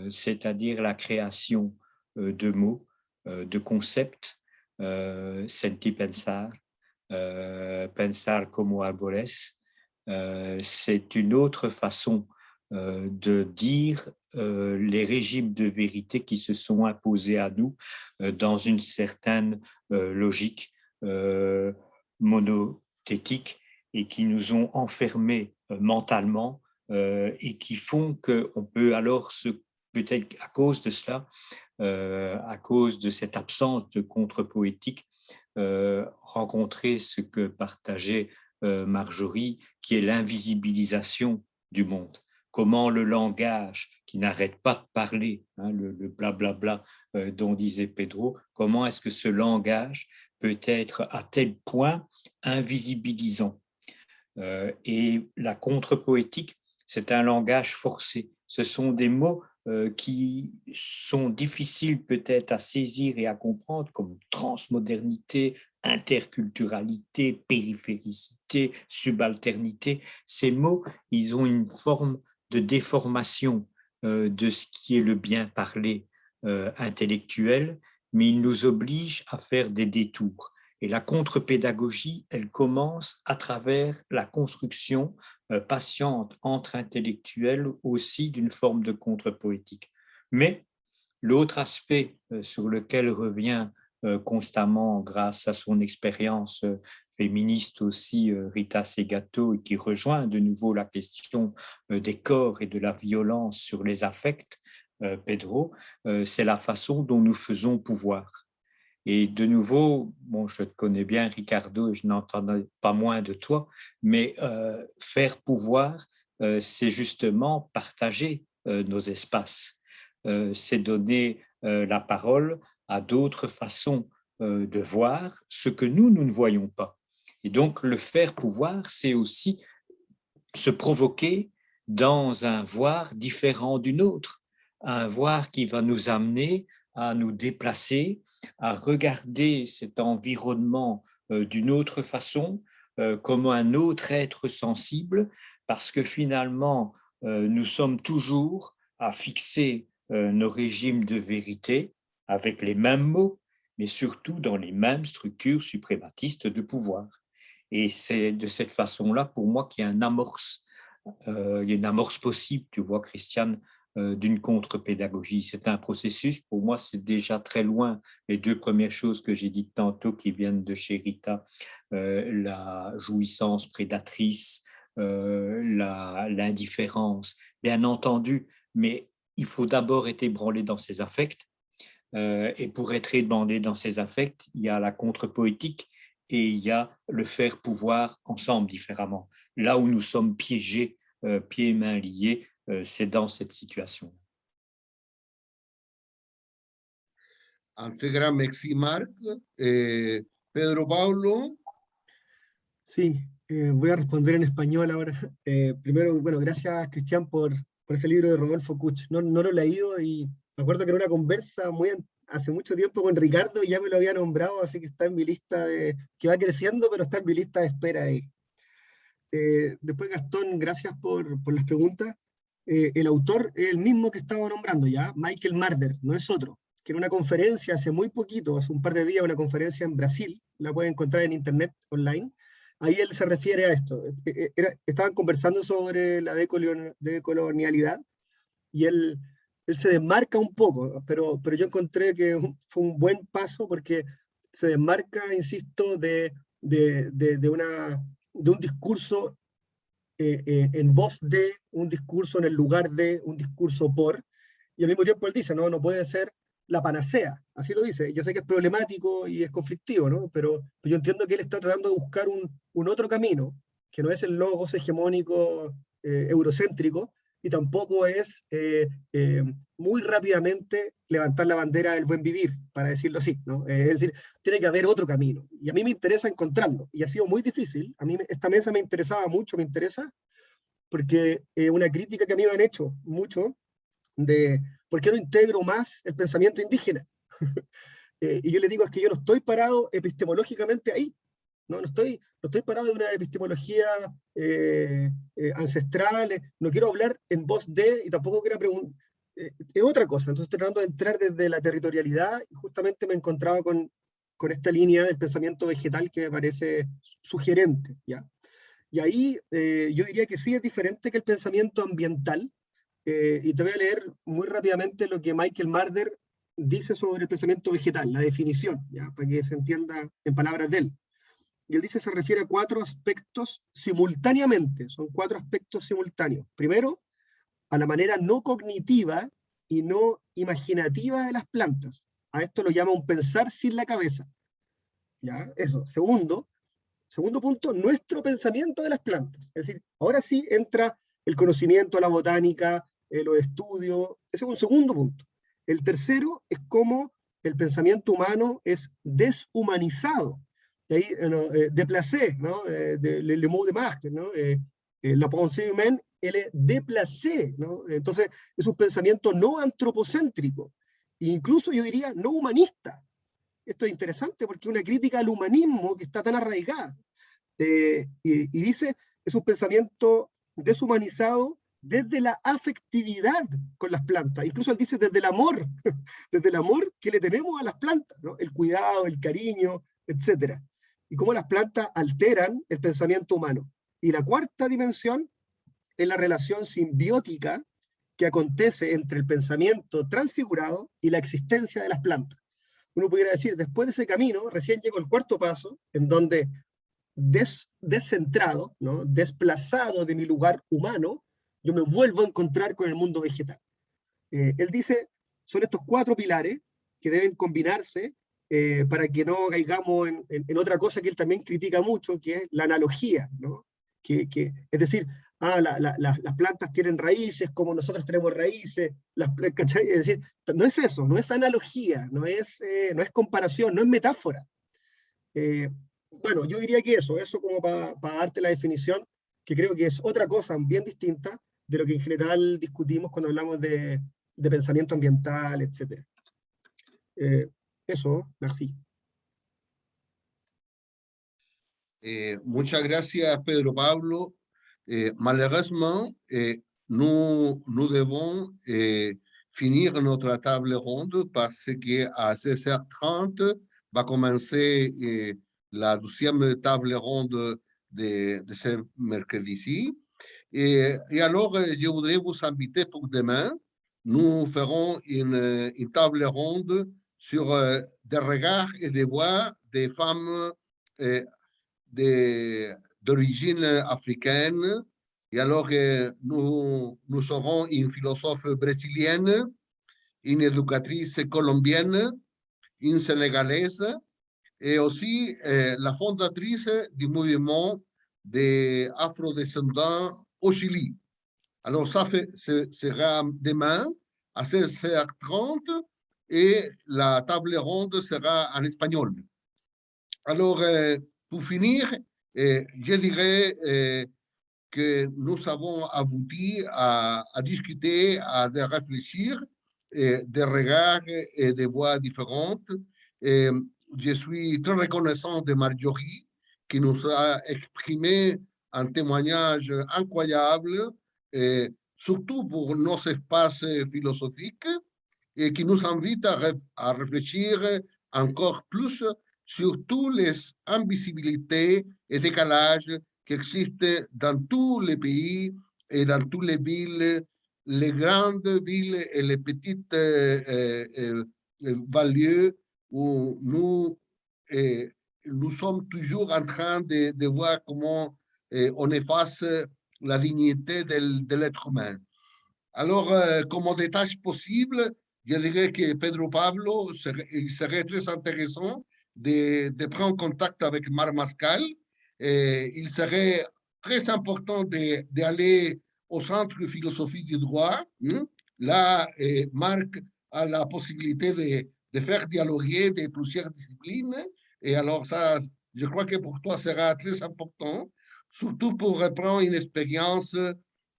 c'est-à-dire la création de mots, de concepts, senti pensar, pensar como árboles, c'est une autre façon de dire les régimes de vérité qui se sont imposés à nous dans une certaine logique monothétique et qui nous ont enfermés mentalement et qui font qu'on peut alors, peut-être à cause de cela, à cause de cette absence de contre-poétique, rencontrer ce que partageait Marjorie, qui est l'invisibilisation du monde. comment le langage qui n'arrête pas de parler, hein, le blablabla dont disait Pedro, comment est-ce que ce langage peut être à tel point invisibilisant. Et la contre-poétique, c'est un langage forcé. Ce sont des mots qui sont difficiles peut-être à saisir et à comprendre, comme transmodernité, interculturalité, périphéricité, subalternité. Ces mots, ils ont une forme de déformation de ce qui est le bien parlé intellectuel, mais ils nous obligent à faire des détours. Et la contre-pédagogie, elle commence à travers la construction patiente entre intellectuels aussi d'une forme de contre-poétique. Mais l'autre aspect sur lequel revient constamment, grâce à son expérience féministe aussi, Rita Segato, et qui rejoint de nouveau la question des corps et de la violence sur les affects, Pedro, c'est la façon dont nous faisons pouvoir. Et de nouveau, bon, je te connais bien, Ricardo, et je n'entendais pas moins de toi, mais faire pouvoir, c'est justement partager nos espaces. C'est donner la parole à d'autres façons de voir ce que nous ne voyons pas. Et donc, le faire pouvoir, c'est aussi se provoquer dans un voir différent du nôtre, un voir qui va nous amener à nous déplacer, à regarder cet environnement d'une autre façon, comme un autre être sensible, parce que finalement, nous sommes toujours à fixer nos régimes de vérité avec les mêmes mots, mais surtout dans les mêmes structures suprématistes de pouvoir. Et c'est de cette façon-là, pour moi, qu'il y a une amorce possible, tu vois, Christiane, d'une contre-pédagogie. C'est un processus, pour moi, c'est déjà très loin. Les deux premières choses que j'ai dites tantôt qui viennent de chez Rita, la jouissance prédatrice, l'indifférence, bien entendu, mais il faut d'abord être ébranlé dans ses affects. Et pour être ébranlé dans ses affects, il y a la contre-poétique et il y a le faire pouvoir ensemble différemment. Là où nous sommes piégés, pieds et mains liés, c'est dans cette situation. Integra Mexi Marc, Pedro Pablo. Sí, voy a responder en español ahora. Primero, bueno, gracias, Cristian, por ese libro de Rodolfo Kuch. No lo he leído y me acuerdo que era una conversa hace mucho tiempo con Ricardo y ya me lo había nombrado, así que está en mi lista que va creciendo, pero está en mi lista de espera ahí. Después, Gastón, gracias por las preguntas. El autor es el mismo que estaba nombrando ya, Michael Marder, no es otro, que en una conferencia hace muy poquito, hace un par de días, una conferencia en Brasil, la pueden encontrar en internet online, ahí él se refiere a esto. Estaban conversando sobre la decolonialidad y él se desmarca un poco, pero yo encontré que fue un buen paso porque se desmarca, insisto, de un discurso en voz de, un discurso en el lugar de, un discurso por, y al mismo tiempo él dice, no puede ser la panacea, así lo dice. Yo sé que es problemático y es conflictivo, ¿no? Pero yo entiendo que él está tratando de buscar un otro camino, que no es el logos hegemónico eurocéntrico, y tampoco es muy rápidamente levantar la bandera del buen vivir, para decirlo así, ¿no? Es decir, tiene que haber otro camino, y a mí me interesa encontrarlo, y ha sido muy difícil. A mí esta mesa me interesaba mucho, me interesa, porque una crítica que a mí me han hecho mucho, de por qué no integro más el pensamiento indígena. Y yo le digo, es que yo no estoy parado epistemológicamente ahí, no estoy parado de una epistemología ancestral, no quiero hablar en voz de, y tampoco quiero preguntar, es otra cosa. Entonces estoy tratando de entrar desde la territorialidad, y justamente me he encontrado con esta línea del pensamiento vegetal que me parece sugerente, ¿ya? Y ahí yo diría que sí es diferente que el pensamiento ambiental, y te voy a leer muy rápidamente lo que Michael Marder dice sobre el pensamiento vegetal, la definición, ¿ya? Para que se entienda en palabras de él. Y él dice, se refiere a 4 aspectos simultáneamente, son 4 aspectos simultáneos. Primero, a la manera no cognitiva y no imaginativa de las plantas. A esto lo llama un pensar sin la cabeza. ¿Ya? Eso. Segundo punto, nuestro pensamiento de las plantas. Es decir, ahora sí entra el conocimiento, la botánica, los estudios. Ese es un segundo punto. El tercero es cómo el pensamiento humano es deshumanizado. De ahí, déplacé, ¿no? Le mot de Marx, ¿no? La pensée humaine, elle est déplacée, ¿no? Entonces, es un pensamiento no antropocéntrico, e incluso yo diría no humanista. Esto es interesante porque es una crítica al humanismo que está tan arraigada. Y dice, es un pensamiento deshumanizado desde la afectividad con las plantas. Incluso él dice desde el amor que le tenemos a las plantas, ¿no? El cuidado, el cariño, etc. Y cómo las plantas alteran el pensamiento humano. Y la cuarta dimensión es la relación simbiótica que acontece entre el pensamiento transfigurado y la existencia de las plantas. Uno pudiera decir, después de ese camino, recién llegó el cuarto paso, en donde descentrado, ¿no? Desplazado de mi lugar humano, yo me vuelvo a encontrar con el mundo vegetal. Él dice, son estos 4 pilares que deben combinarse para que no caigamos en otra cosa que él también critica mucho, que es la analogía, ¿no? Es decir, las plantas tienen raíces como nosotros tenemos raíces, ¿cachai? Es decir, no es eso, no es analogía, no es comparación, no es metáfora. Bueno, yo diría que eso como para darte la definición, que creo que es otra cosa bien distinta de lo que en general discutimos cuando hablamos de pensamiento ambiental, etc. Eso, merci. Muchas gracias, Pedro Pablo. Malheureusement, nous devons finir notre table ronde parce qu'à 16h30 va commencer la 12e table ronde de ce mercredi-ci. Et alors, je voudrais vous inviter pour demain. Nous ferons une table ronde sur des regards et des voix des femmes d'origine africaine. Et alors, nous aurons une philosophe brésilienne, une éducatrice colombienne, une sénégalaise, et aussi la fondatrice du mouvement des afrodescendants au Chili. Alors, ça sera demain à 16h30 et la table ronde sera en espagnol. Alors, pour finir, je dirais que nous avons abouti à discuter, à réfléchir des regards et des voix différentes. Et je suis très reconnaissant de Marjorie qui nous a exprimé un témoignage incroyable, surtout pour nos espaces philosophiques, et qui nous invite à réfléchir encore plus sur toutes les invisibilités et décalages qui existent dans tous les pays et dans toutes les villes, les grandes villes et les petites banlieues où nous sommes toujours en train de voir comment on efface la dignité de l'être humain. Alors, comme des tâches possibles, je dirais que Pedro Pablo, il serait très intéressant de prendre contact avec Marc Mascal. Il serait très important d'aller au Centre de philosophie du droit. Là, Marc a la possibilité de faire dialoguer de plusieurs disciplines. Et alors, ça, je crois que pour toi, sera très important, surtout pour reprendre une expérience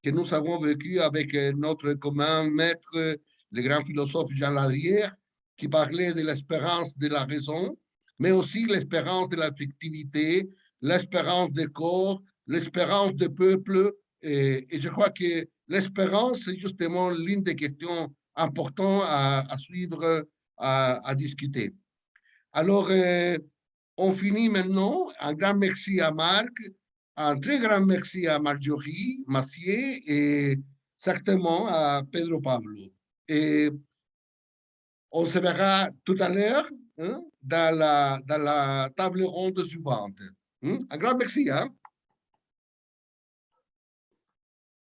que nous avons vécue avec notre commun maître, le grand philosophe Jean Ladrière, qui parlait de l'espérance de la raison, mais aussi l'espérance de l'affectivité, l'espérance des corps, l'espérance des peuples. Et je crois que l'espérance, c'est justement l'une des questions importantes à suivre, à discuter. Alors, on finit maintenant. Un grand merci à Marc, un très grand merci à Marjorie Massier et certainement à Pedro Pablo. Et on se verra tout à l'heure dans la table ronde suivante. Un grand merci.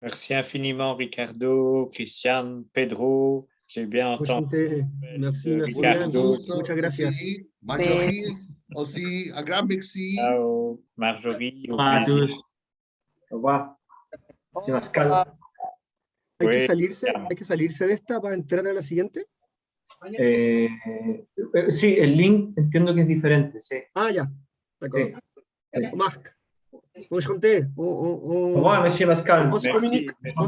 Merci infiniment, Ricardo, Christian, Pedro. J'ai bien entendu. Merci, Ricardo. Muchas gracias. Marjorie aussi, un grand merci. Ciao, Marjorie. Au revoir à tous. Au revoir. Monsieur Mascal. Hay que salirse de esta para entrar a la siguiente. Sí, el link entiendo que es diferente, sí. Ah, ya. D'accord. Marc, on se comptait. Au revoir, Monsieur Mascal. On se communique. Merci.